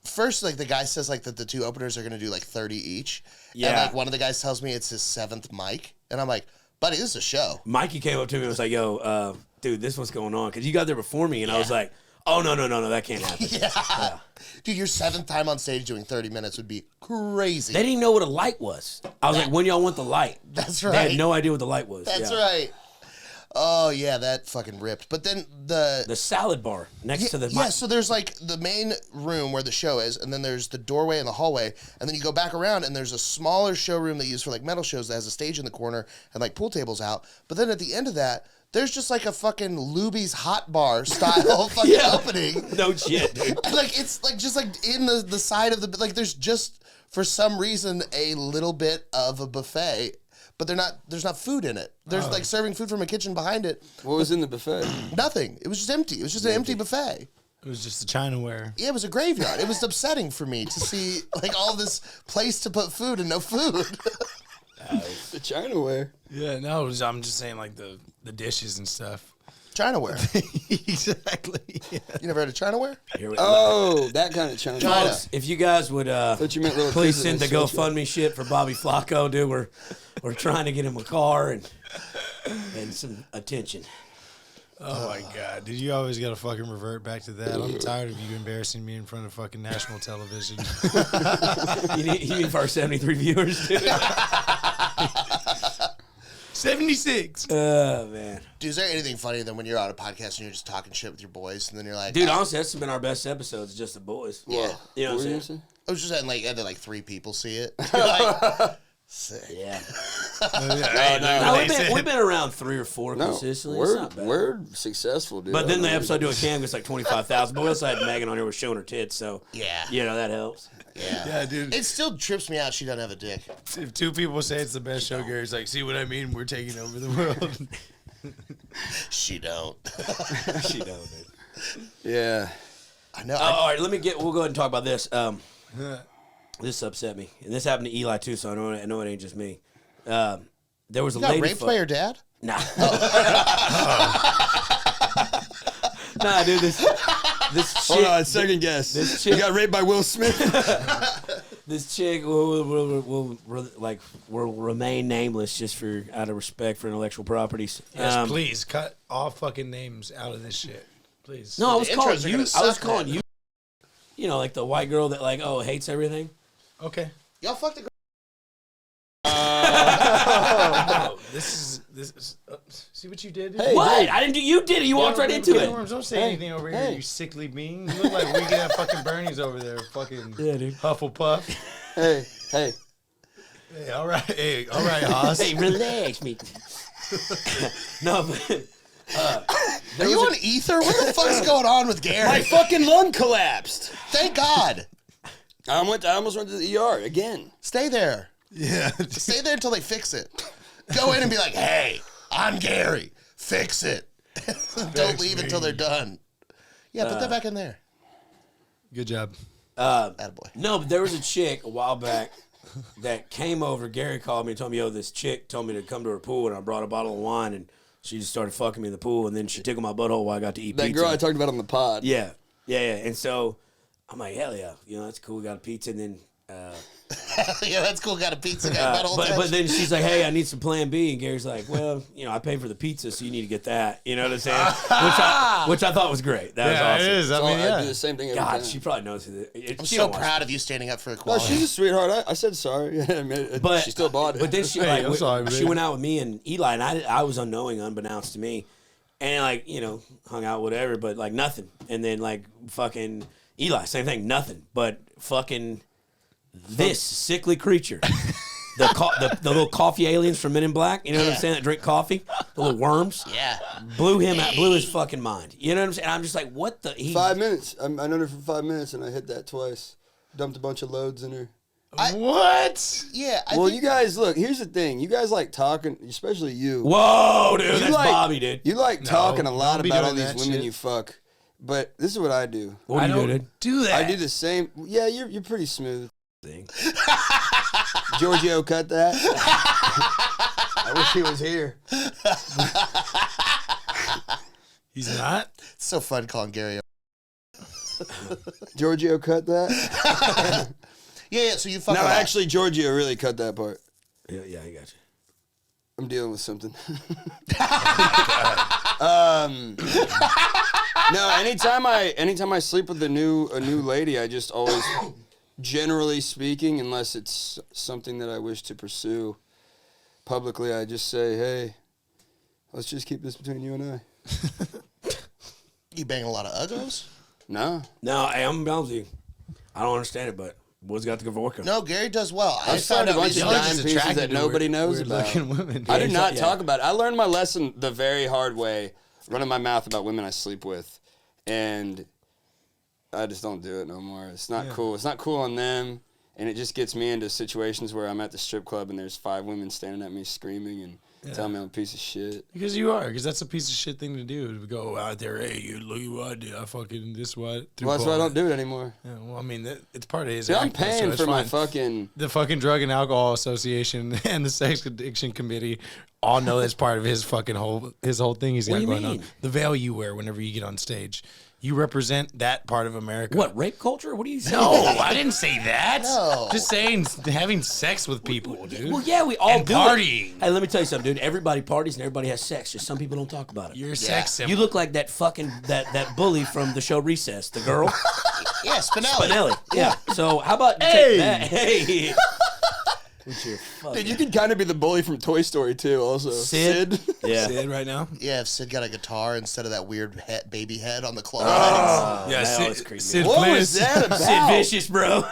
Speaker 5: first like the guy says like that the two openers are gonna do like 30 each. And
Speaker 1: Yeah.
Speaker 5: like one of the guys tells me it's his 7th mic, and I'm like, buddy, this is a show.
Speaker 1: Mikey came up to me and was like, "Yo, dude, this what's going on?" Because you got there before me, and I was like, "Oh no, that can't happen."
Speaker 5: Yeah. Dude, your 7th time on stage doing 30 minutes would be crazy.
Speaker 1: They didn't even know what a light was. I was like, "When y'all want the light?"
Speaker 5: That's
Speaker 1: They
Speaker 5: right.
Speaker 1: had no idea what the light was.
Speaker 5: That's
Speaker 1: Yeah.
Speaker 5: right. Oh yeah, that fucking ripped. But then
Speaker 1: The salad bar next to the
Speaker 5: yeah, so there's like the main room where the show is, and then there's the doorway and the hallway, and then you go back around and there's a smaller showroom they use for like metal shows that has a stage in the corner and like pool tables out. But then at the end of that, there's just like a fucking Luby's hot bar style fucking opening.
Speaker 1: No shit, dude.
Speaker 5: And like it's like just like in the side of the like there's just for some reason a little bit of a buffet. But there's not food in it. There's like serving food from a kitchen behind it.
Speaker 2: What was in the buffet?
Speaker 5: Nothing. It was just empty. It was just an empty buffet.
Speaker 3: It was just the Chinaware.
Speaker 5: Yeah, it was a graveyard. It was upsetting for me to see like all this place to put food and no food.
Speaker 2: The Chinaware.
Speaker 3: Yeah, no, I'm just saying like the dishes and stuff.
Speaker 5: Chinaware.
Speaker 3: Exactly. Yeah.
Speaker 5: You never heard of Chinaware?
Speaker 1: Here we
Speaker 2: Oh, that kind of China.
Speaker 1: Folks, if you guys would
Speaker 2: Thought you meant little
Speaker 1: please
Speaker 2: kids
Speaker 1: send
Speaker 2: in
Speaker 1: the
Speaker 2: that sweatshirt.
Speaker 1: GoFundMe shit for Bobby Flacco, dude. We're trying to get him a car and some attention.
Speaker 3: Oh my God, dude, you always got to fucking revert back to that. I'm tired of you embarrassing me in front of fucking national television.
Speaker 1: You mean for our 73 viewers, dude?
Speaker 3: 76.
Speaker 1: Oh man,
Speaker 5: Dude, is there anything funnier than when you're on a podcast and you're just talking shit with your boys and then you're like,
Speaker 1: dude. Honestly, that's been our best episodes. Just the boys.
Speaker 5: yeah.
Speaker 1: You know
Speaker 2: What
Speaker 1: what
Speaker 2: were you
Speaker 1: I'm saying?
Speaker 2: saying?
Speaker 5: I was just saying like, and then like 3 people see it. You're like, sick.
Speaker 1: Yeah.
Speaker 3: No,
Speaker 1: We've been around 3 or 4
Speaker 2: No,
Speaker 1: consistently. It's not bad.
Speaker 2: we're successful, dude.
Speaker 1: But then the
Speaker 2: I don't
Speaker 1: episode
Speaker 2: know.
Speaker 1: doing Cam gets like 25,000. But we also had Megan on here with showing her tits, so
Speaker 5: Yeah.
Speaker 1: you know that helps.
Speaker 5: Yeah.
Speaker 3: Yeah, dude.
Speaker 5: It still trips me out she doesn't have a dick.
Speaker 3: If 2 people say it's the best show, Gary's like, see what I mean? We're taking over the world.
Speaker 5: She don't.
Speaker 1: She don't, dude.
Speaker 2: Yeah.
Speaker 5: I know.
Speaker 1: All right, we'll go ahead and talk about this. This upset me, and this happened to Eli too, so I know it ain't just me. There was a
Speaker 5: you got
Speaker 1: lady.
Speaker 5: raped by your dad?
Speaker 1: Nah. Nah, dude. This chick.
Speaker 2: Hold on, second guess.
Speaker 1: this
Speaker 2: You
Speaker 1: chick-
Speaker 2: got raped by Will Smith?
Speaker 1: This chick will remain nameless just for out of respect for intellectual properties.
Speaker 3: Yes, please cut all fucking names out of this shit. Please.
Speaker 1: No, I was
Speaker 5: The
Speaker 1: calling
Speaker 5: intros are
Speaker 1: you.
Speaker 5: gonna
Speaker 1: I was
Speaker 5: suck,
Speaker 1: calling
Speaker 5: man.
Speaker 1: you. You know, like the white girl that hates everything.
Speaker 3: Okay.
Speaker 5: Y'all fucked the girl.
Speaker 3: Oh, this is see what you did?
Speaker 2: Hey,
Speaker 1: What? I didn't do. You did it. You walked right into it.
Speaker 3: Don't say anything over here,
Speaker 2: hey.
Speaker 3: you sickly bean. You look like we get fucking Bernie's over there, fucking
Speaker 1: Yeah, dude.
Speaker 3: Hufflepuff.
Speaker 2: hey.
Speaker 3: Hey, all right, Haas.
Speaker 1: Hey, relax me. No,
Speaker 5: Are you on ether? What the fuck's going on with Gary?
Speaker 2: My fucking lung collapsed.
Speaker 5: Thank God.
Speaker 2: I almost went to the ER again.
Speaker 5: Stay there.
Speaker 3: Yeah.
Speaker 5: Stay there until they fix it. Go in and be like, hey, I'm Gary. Fix it. Don't leave until they're done. Yeah, put that back in there.
Speaker 3: Good job.
Speaker 5: Attaboy.
Speaker 1: No, but there was a chick a while back that came over. Gary called me and told me, yo, this chick told me to come to her pool, and I brought a bottle of wine, and she just started fucking me in the pool, and then she tickled my butthole while I got to eat
Speaker 2: That
Speaker 1: pizza.
Speaker 2: girl I talked about on the pod.
Speaker 1: Yeah. And so I'm like, hell yeah, that's cool. We got a pizza, and then
Speaker 5: Yeah, that's cool. Got a pizza. Got
Speaker 1: but then she's like, hey, I need some Plan B, and Gary's like, well, I paid for the pizza, so you need to get that. You know what I'm saying? which I thought was great. That was awesome.
Speaker 3: It is. I mean,
Speaker 2: I do the same thing every
Speaker 1: God,
Speaker 2: time.
Speaker 1: she probably knows it.
Speaker 5: I'm
Speaker 1: She
Speaker 5: so
Speaker 1: don't watch
Speaker 5: proud of you standing up for
Speaker 2: No,
Speaker 5: equality.
Speaker 2: she's a sweetheart. I said sorry.
Speaker 1: But
Speaker 2: she still bought it.
Speaker 1: But then she
Speaker 3: Hey, I'm sorry,
Speaker 1: she
Speaker 3: babe.
Speaker 1: went out with me and Eli, and I was unknowing, unbeknownst to me, and hung out whatever, but like nothing. And then like fucking Eli, same thing, nothing. But fucking this sickly creature, the little coffee aliens from Men in Black. You know what I'm saying? That drink coffee, the little worms.
Speaker 5: Yeah.
Speaker 1: Blew his fucking mind. You know what I'm saying? I'm just like, what the?
Speaker 2: 5 minutes. I known her for 5 minutes, and I hit that twice. Dumped a bunch of loads in her.
Speaker 3: What?
Speaker 5: Yeah.
Speaker 2: Well, you guys, look, here's the thing. You guys like talking, especially you.
Speaker 1: Whoa, dude,
Speaker 2: You
Speaker 1: that's
Speaker 2: like,
Speaker 1: Bobby, dude.
Speaker 2: You like talking a lot
Speaker 3: don't be
Speaker 2: about all
Speaker 3: doing
Speaker 2: these
Speaker 3: that
Speaker 2: women
Speaker 3: shit.
Speaker 2: you fuck. But this is what I do.
Speaker 1: What
Speaker 3: I
Speaker 1: do you do,
Speaker 3: don't
Speaker 1: dude?
Speaker 3: do that.
Speaker 2: I do the same. Yeah, you're pretty smooth. Giorgio, cut that. I wish he was here.
Speaker 3: He's not.
Speaker 5: It's so fun calling Gary.
Speaker 2: Giorgio, cut that.
Speaker 5: Yeah. So you fuck.
Speaker 2: No,
Speaker 5: a lot.
Speaker 2: actually, Giorgio really cut that part.
Speaker 1: Yeah, I got you.
Speaker 2: I'm dealing with something. No, anytime I sleep with a new lady, I just always, generally speaking, unless it's something that I wish to pursue publicly, I just say, hey, let's just keep this between you and I.
Speaker 5: You bang a lot of uggos?
Speaker 2: No.
Speaker 1: No, hey, I'm honest with you. I don't understand it, but boys got the Gavorka.
Speaker 5: No, Gary does well.
Speaker 2: I've found a bunch of
Speaker 3: Y'all are
Speaker 2: dime
Speaker 3: just
Speaker 2: pieces
Speaker 3: attracted
Speaker 2: that
Speaker 3: to
Speaker 2: nobody knows
Speaker 3: weird
Speaker 2: about.
Speaker 3: looking women.
Speaker 2: I did not
Speaker 1: Yeah.
Speaker 2: talk about it. I learned my lesson the very hard way, running my mouth about women I sleep with. And I just don't do it no more. It's not cool. It's not cool on them. And it just gets me into situations where I'm at the strip club and there's 5 women standing at me screaming and telling me I'm a piece of shit.
Speaker 3: Because you are. Because that's a piece of shit thing to do. To go out there, hey, you look what I did. I fucking this what.
Speaker 2: Well, that's why I don't do it anymore.
Speaker 3: Yeah, well, I mean, it's part of his.
Speaker 2: Dude, I'm
Speaker 3: act, though, so
Speaker 2: paying
Speaker 3: it's
Speaker 2: for my
Speaker 3: fine.
Speaker 2: fucking...
Speaker 3: The fucking Drug and Alcohol Association and the Sex Addiction Committee all know that's part of his fucking whole thing he's got
Speaker 1: What do you
Speaker 3: going
Speaker 1: mean?
Speaker 3: on. The veil you wear whenever you get on stage. You represent that part of America.
Speaker 1: What, rape culture? What are you saying?
Speaker 3: No, I didn't say that.
Speaker 5: No.
Speaker 3: Just saying having sex with people, dude.
Speaker 1: Well, yeah, we all
Speaker 3: And
Speaker 1: do
Speaker 3: partying.
Speaker 1: it. Hey, let me tell you something, dude. Everybody parties and everybody has sex. Just some people don't talk about it.
Speaker 3: You're a sex symbol.
Speaker 1: You look like that fucking that bully from the show Recess, the girl.
Speaker 5: Yeah, Spinelli.
Speaker 1: Spinelli. Yeah. So how about you take that? Hey. With your fucking
Speaker 2: Dude, you could kind of be the bully from Toy Story, too, also.
Speaker 1: Sid? Yeah.
Speaker 3: Sid right now?
Speaker 5: Yeah, if Sid got a guitar instead of that weird baby head on the clothes.
Speaker 3: Yeah,
Speaker 1: that always creeped me
Speaker 3: Sid
Speaker 2: What
Speaker 3: plays.
Speaker 2: was that about?
Speaker 1: Sid Vicious, bro.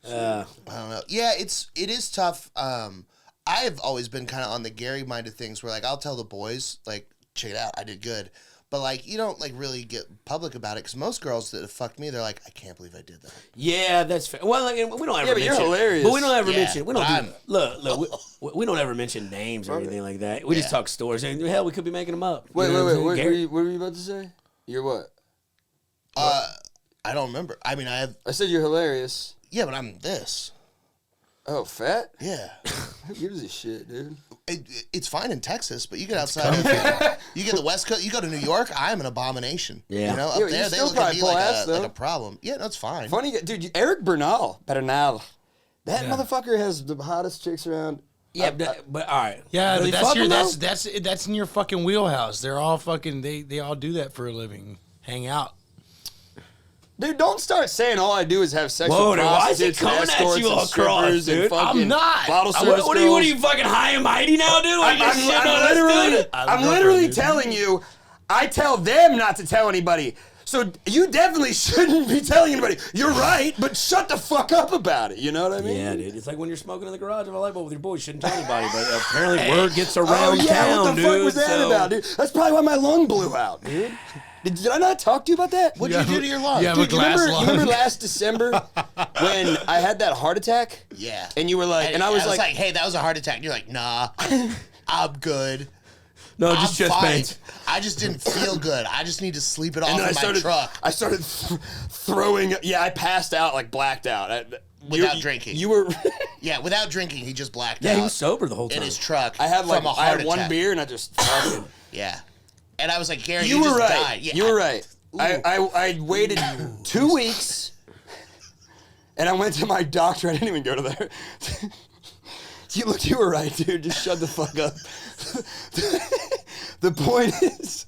Speaker 5: I don't know. Yeah, it is tough. I've always been kind of on the Gary minded things where like I'll tell the boys like, check it out, I did good. But like you don't like really get public about it because most girls that have fucked me, they're like, I can't believe I did that.
Speaker 1: Yeah, that's fair. Well, like, we don't ever
Speaker 2: Yeah, but
Speaker 1: mention.
Speaker 2: you're hilarious.
Speaker 1: But we don't ever
Speaker 5: Yeah,
Speaker 1: mention. We don't
Speaker 5: I'm-
Speaker 1: do. Look. We don't ever mention names or anything like that. We just talk stories. And hell, we could be making them up.
Speaker 2: Wait,
Speaker 1: You know
Speaker 2: wait,
Speaker 1: I'm
Speaker 2: wait.
Speaker 1: saying?
Speaker 2: What were you about to say? You're what?
Speaker 5: I don't remember. I mean, I have.
Speaker 2: I said you're hilarious.
Speaker 5: Yeah, but I'm this.
Speaker 2: Oh, fat?
Speaker 5: Yeah.
Speaker 2: Who gives a shit, dude?
Speaker 5: It's fine in Texas, but you get outside, you get the West Coast, you go to New York, I am an abomination.
Speaker 1: Yeah.
Speaker 5: You know,
Speaker 2: Yeah,
Speaker 5: up
Speaker 2: but you
Speaker 5: there, they
Speaker 2: still
Speaker 5: look at
Speaker 2: probably
Speaker 5: me
Speaker 2: pull
Speaker 5: like
Speaker 2: ass,
Speaker 5: a
Speaker 2: though.
Speaker 5: problem. Yeah, that's fine.
Speaker 2: Funny, dude. Eric Bernal. That
Speaker 3: Yeah.
Speaker 2: motherfucker has the hottest chicks around.
Speaker 1: Yeah, but all right.
Speaker 3: Yeah,
Speaker 1: Do
Speaker 3: but
Speaker 1: they
Speaker 3: that's
Speaker 1: fuck
Speaker 3: your
Speaker 1: them, though?
Speaker 3: that's in your fucking wheelhouse. They're all fucking they all do that for a living. Hang out.
Speaker 2: Dude, don't start saying all I do is have sex
Speaker 1: Whoa,
Speaker 2: with
Speaker 1: dude, why is he
Speaker 2: prostitutes and
Speaker 1: coming at
Speaker 2: escorts
Speaker 1: you
Speaker 2: and
Speaker 1: all across,
Speaker 2: strippers and
Speaker 1: dude?
Speaker 2: fucking
Speaker 3: I'm not.
Speaker 2: bottle service
Speaker 1: What are you
Speaker 2: girls.
Speaker 1: fucking high and mighty now, dude? What, you just shitting on us, dude?
Speaker 2: I'm literally telling you, I tell them not to tell anybody. So you definitely shouldn't be telling anybody, you're right, but shut the fuck up about it. You know what I mean?
Speaker 1: Yeah, dude. It's like when you're smoking in the garage of a light bulb with your boys. You shouldn't tell anybody, but apparently word gets
Speaker 2: Oh,
Speaker 1: around
Speaker 2: yeah,
Speaker 1: town,
Speaker 2: what the
Speaker 1: dude.
Speaker 2: fuck was that about, dude? That's probably why my lung blew out, dude. Did I not talk to you about that?
Speaker 5: What'd you do to your lung?
Speaker 3: You have
Speaker 2: Dude,
Speaker 3: a glass lung.
Speaker 2: you remember last December when I had that heart attack?
Speaker 5: Yeah.
Speaker 2: And you were like, and I was like,
Speaker 5: hey, that was a heart attack. And you're like, nah, I'm good.
Speaker 1: No, just
Speaker 5: I'm
Speaker 1: chest
Speaker 5: fine.
Speaker 1: pains.
Speaker 5: I just didn't feel good. I just need to sleep it off
Speaker 2: and
Speaker 5: in
Speaker 2: then
Speaker 5: my truck.
Speaker 2: I started throwing. Yeah, I passed out, like blacked out.
Speaker 5: Without drinking.
Speaker 2: You were.
Speaker 5: Yeah, without drinking, he just blacked out.
Speaker 1: Yeah, he was sober the whole time.
Speaker 5: in his truck.
Speaker 2: I had like
Speaker 5: from a
Speaker 2: I
Speaker 5: heart
Speaker 2: had one
Speaker 5: attack.
Speaker 2: beer and I just fucking.
Speaker 5: Yeah. And I was like, Gary,
Speaker 2: You
Speaker 5: you
Speaker 2: were
Speaker 5: just
Speaker 2: right.
Speaker 5: died. Yeah.
Speaker 2: You were right. I waited 2 weeks, and I went to my doctor. I didn't even go to there. You were right, dude. Just shut the fuck up. The point is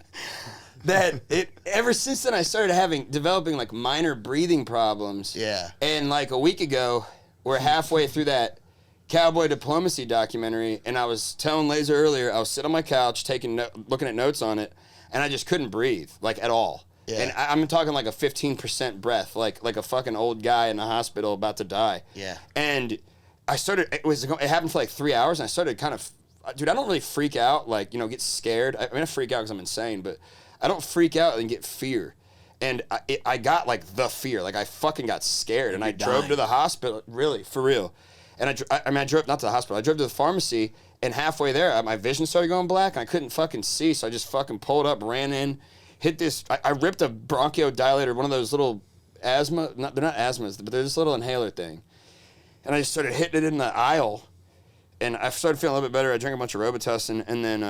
Speaker 2: that ever since then I started developing like minor breathing problems.
Speaker 5: Yeah.
Speaker 2: And like a week ago, we're halfway through that cowboy diplomacy documentary, and I was telling Lazer earlier, I was sitting on my couch looking at notes on it, and I just couldn't breathe, like, at all.
Speaker 5: Yeah.
Speaker 2: And I'm talking like a 15% breath, like a fucking old guy in the hospital about to die.
Speaker 5: Yeah.
Speaker 2: And it happened for like 3 hours, and I started kind of, dude, I don't really freak out, like, get scared. I mean, I freak out because I'm insane, but I don't freak out and get fear. And I got like the fear, like I fucking got scared, and I drove to the hospital, really, for real. And I drove not to the hospital. I drove to the pharmacy, and halfway there, my vision started going black, and I couldn't fucking see. So I just fucking pulled up, ran in, hit this. I ripped a bronchodilator, one of those little asthma. They're not asthmas, but they're this little inhaler thing. And I just started hitting it in the aisle, and I started feeling a little bit better. I drank a bunch of Robitussin, and then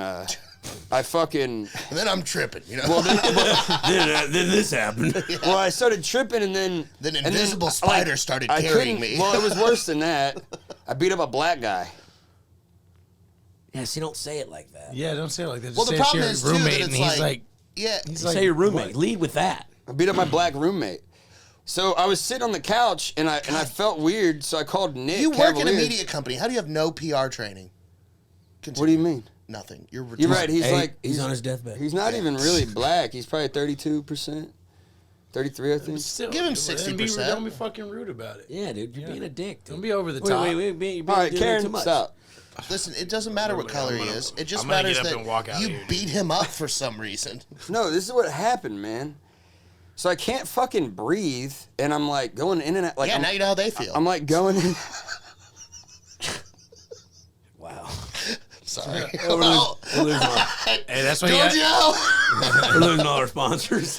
Speaker 2: I fucking.
Speaker 5: And then I'm tripping,
Speaker 2: Well,
Speaker 1: then this happened.
Speaker 2: well, I started tripping, and then
Speaker 5: invisible spider started
Speaker 2: I
Speaker 5: carrying
Speaker 2: couldn't-
Speaker 5: me.
Speaker 2: Well, it was worse than that. I beat up a black guy.
Speaker 1: Yeah, see, don't say it like that.
Speaker 3: Yeah, don't say it like that. Just
Speaker 5: Well, the
Speaker 3: say it's
Speaker 5: problem
Speaker 3: your
Speaker 5: is, too, that
Speaker 3: roommate,
Speaker 5: it's
Speaker 3: and he's like,
Speaker 5: yeah.
Speaker 3: he's
Speaker 1: Say your roommate. Lead with that.
Speaker 2: I beat up my black roommate. So I was sitting on the couch, and I felt weird, so I called Nick.
Speaker 5: You work in a
Speaker 2: Cavalier.
Speaker 5: media company. How do you have no PR training?
Speaker 2: What do you mean?
Speaker 5: Nothing. You're
Speaker 2: You're right. He's
Speaker 1: Hey,
Speaker 2: like
Speaker 1: he's on his deathbed.
Speaker 2: He's not even really black. He's probably 32%, 33, I think.
Speaker 3: Still,
Speaker 5: Give him
Speaker 3: don't
Speaker 5: 60%.
Speaker 3: Don't be fucking rude about it.
Speaker 1: Yeah, dude, you're being a dick. Dude.
Speaker 3: Don't be over the
Speaker 1: Wait,
Speaker 3: top.
Speaker 1: wait, you're being
Speaker 2: All right,
Speaker 1: doing too
Speaker 2: Karen,
Speaker 1: much.
Speaker 2: stop.
Speaker 5: Listen, it doesn't matter what color he is. It just
Speaker 3: I'm gonna
Speaker 5: matters
Speaker 3: get up
Speaker 5: that
Speaker 3: and walk out
Speaker 5: you
Speaker 3: of here,
Speaker 5: beat him up for some reason.
Speaker 2: No, this is what happened, man. So I can't fucking breathe, and I'm like going in and out. Like
Speaker 5: Yeah,
Speaker 2: I'm,
Speaker 5: now you know how they feel.
Speaker 2: I'm like going in.
Speaker 1: Wow.
Speaker 5: Sorry.
Speaker 1: We're
Speaker 5: Well,
Speaker 1: losing all,
Speaker 3: Hey, that's what
Speaker 5: told
Speaker 3: you
Speaker 5: you.
Speaker 1: we're losing all our sponsors.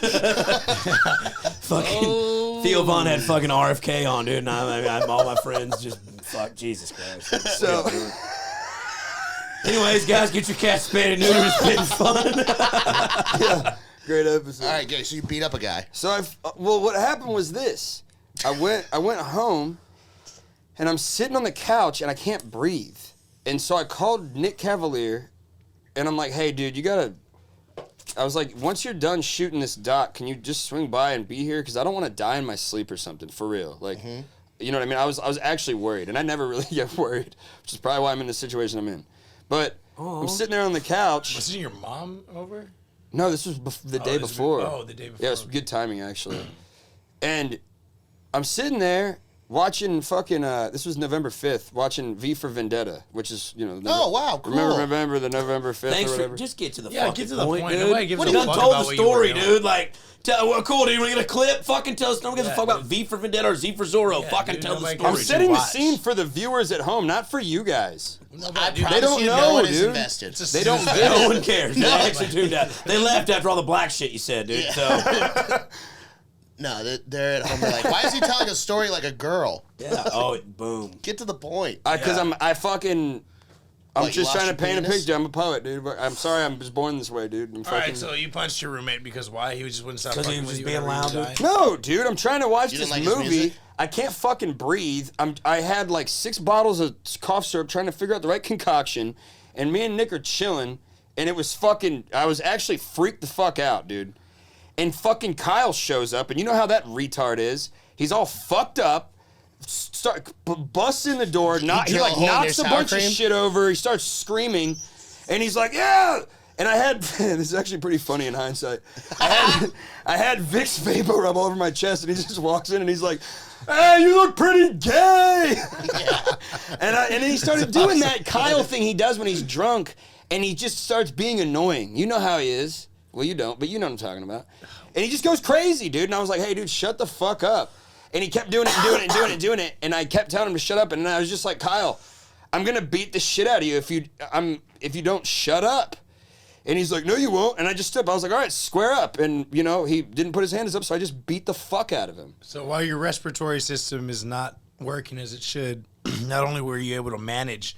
Speaker 1: Fucking Theo Von had fucking RFK on, dude, and I'm all my friends just fuck Jesus Christ.
Speaker 2: So
Speaker 1: Anyways, guys, get your cat spayed and neutered. It's been fun.
Speaker 2: great episode.
Speaker 5: All right, Gary, so you beat up a guy.
Speaker 2: So what happened was this. I went home, and I'm sitting on the couch, and I can't breathe. And so I called Nick Cavalier, and I'm like, hey, dude, I was like, once you're done shooting this doc, can you just swing by and be here? Because I don't want to die in my sleep or something, for real. Like, you know what I mean? I was actually worried, and I never really get worried, which is probably why I'm in the situation I'm in. But I'm sitting there on the couch.
Speaker 3: Wasn't your mom over?
Speaker 2: No, this was the day
Speaker 3: this was-
Speaker 2: before.
Speaker 3: the day before.
Speaker 2: Yeah, it was good timing, actually. And I'm sitting there watching fucking, this was November 5th, watching V for Vendetta, which is,
Speaker 5: Oh, wow, cool.
Speaker 2: Remember the November 5th
Speaker 1: Thanks
Speaker 2: or
Speaker 1: for
Speaker 2: whatever?
Speaker 1: just get to the
Speaker 3: Yeah,
Speaker 1: fucking
Speaker 3: get to the point.
Speaker 1: dude.
Speaker 3: Nobody gives
Speaker 1: What
Speaker 3: a
Speaker 1: you done
Speaker 3: fuck
Speaker 1: told
Speaker 3: about
Speaker 1: the
Speaker 3: what you were
Speaker 1: story,
Speaker 3: doing.
Speaker 1: dude. Like, well, cool, dude. We're gonna clip. Fucking tell us. Don't give a fuck about V for Vendetta or Z for Zorro.
Speaker 3: Yeah,
Speaker 1: fucking
Speaker 3: dude,
Speaker 1: tell the
Speaker 3: nobody
Speaker 1: story.
Speaker 2: I'm
Speaker 3: gives a
Speaker 2: setting the
Speaker 3: watch.
Speaker 2: scene for the viewers at home, not for you guys.
Speaker 5: I
Speaker 3: dude,
Speaker 5: promise
Speaker 2: don't
Speaker 5: you,
Speaker 2: know,
Speaker 5: no one is
Speaker 2: dude.
Speaker 5: invested.
Speaker 2: They don't
Speaker 1: No
Speaker 2: get it.
Speaker 1: one cares. They actually tuned out. They left after all the black shit you said, dude. So
Speaker 5: No, they're at home. They're like, why is he telling a story like a girl?
Speaker 1: yeah. Oh, boom.
Speaker 5: Get to the point.
Speaker 2: Because I'm
Speaker 5: What, you
Speaker 2: just
Speaker 5: lost
Speaker 2: trying to
Speaker 5: your
Speaker 2: paint a
Speaker 5: penis?
Speaker 2: picture. I'm a poet, dude. But I'm sorry, I'm just born this way, dude. I'm
Speaker 3: All
Speaker 2: fucking.
Speaker 3: right, so you punched your roommate because why? He just wouldn't stop
Speaker 1: 'Cause he
Speaker 3: fucking
Speaker 1: was
Speaker 3: with you
Speaker 1: being
Speaker 3: whenever you
Speaker 1: loud,
Speaker 3: died?
Speaker 2: No, dude, I'm trying to watch
Speaker 5: You
Speaker 2: this
Speaker 5: didn't like his
Speaker 2: movie.
Speaker 5: music?
Speaker 2: I can't fucking breathe. I had like 6 bottles of cough syrup trying to figure out the right concoction, and me and Nick are chilling, and it was fucking. I was actually freaked the fuck out, dude. And fucking Kyle shows up, and you know how that retard is. He's all fucked up. Busts in the door. He
Speaker 5: drill a
Speaker 2: like
Speaker 5: hole in
Speaker 2: knocks
Speaker 5: your
Speaker 2: a
Speaker 5: sour
Speaker 2: bunch of
Speaker 5: cream?
Speaker 2: shit over. He starts screaming, and he's like, "Yeah!" And I had, this is actually pretty funny in hindsight. I had Vicks Vapor Rub all over my chest, and he just walks in and he's like, "Hey, you look pretty gay." Yeah. And then he started doing that Kyle thing he does when he's drunk, and he just starts being annoying. You know how he is. Well, you don't, but you know what I'm talking about. And he just goes crazy, dude. And I was like, "Hey, dude, shut the fuck up." And he kept doing it and doing it and doing it and doing it. And I kept telling him to shut up. And I was just like, "Kyle, I'm gonna beat the shit out of you if you don't shut up." And he's like, "No, you won't." And I just stood up. I was like, "All right, square up." And, you know, he didn't put his hands up, so I just beat the fuck out of him.
Speaker 3: So while your respiratory system is not working as it should, not only were you able to manage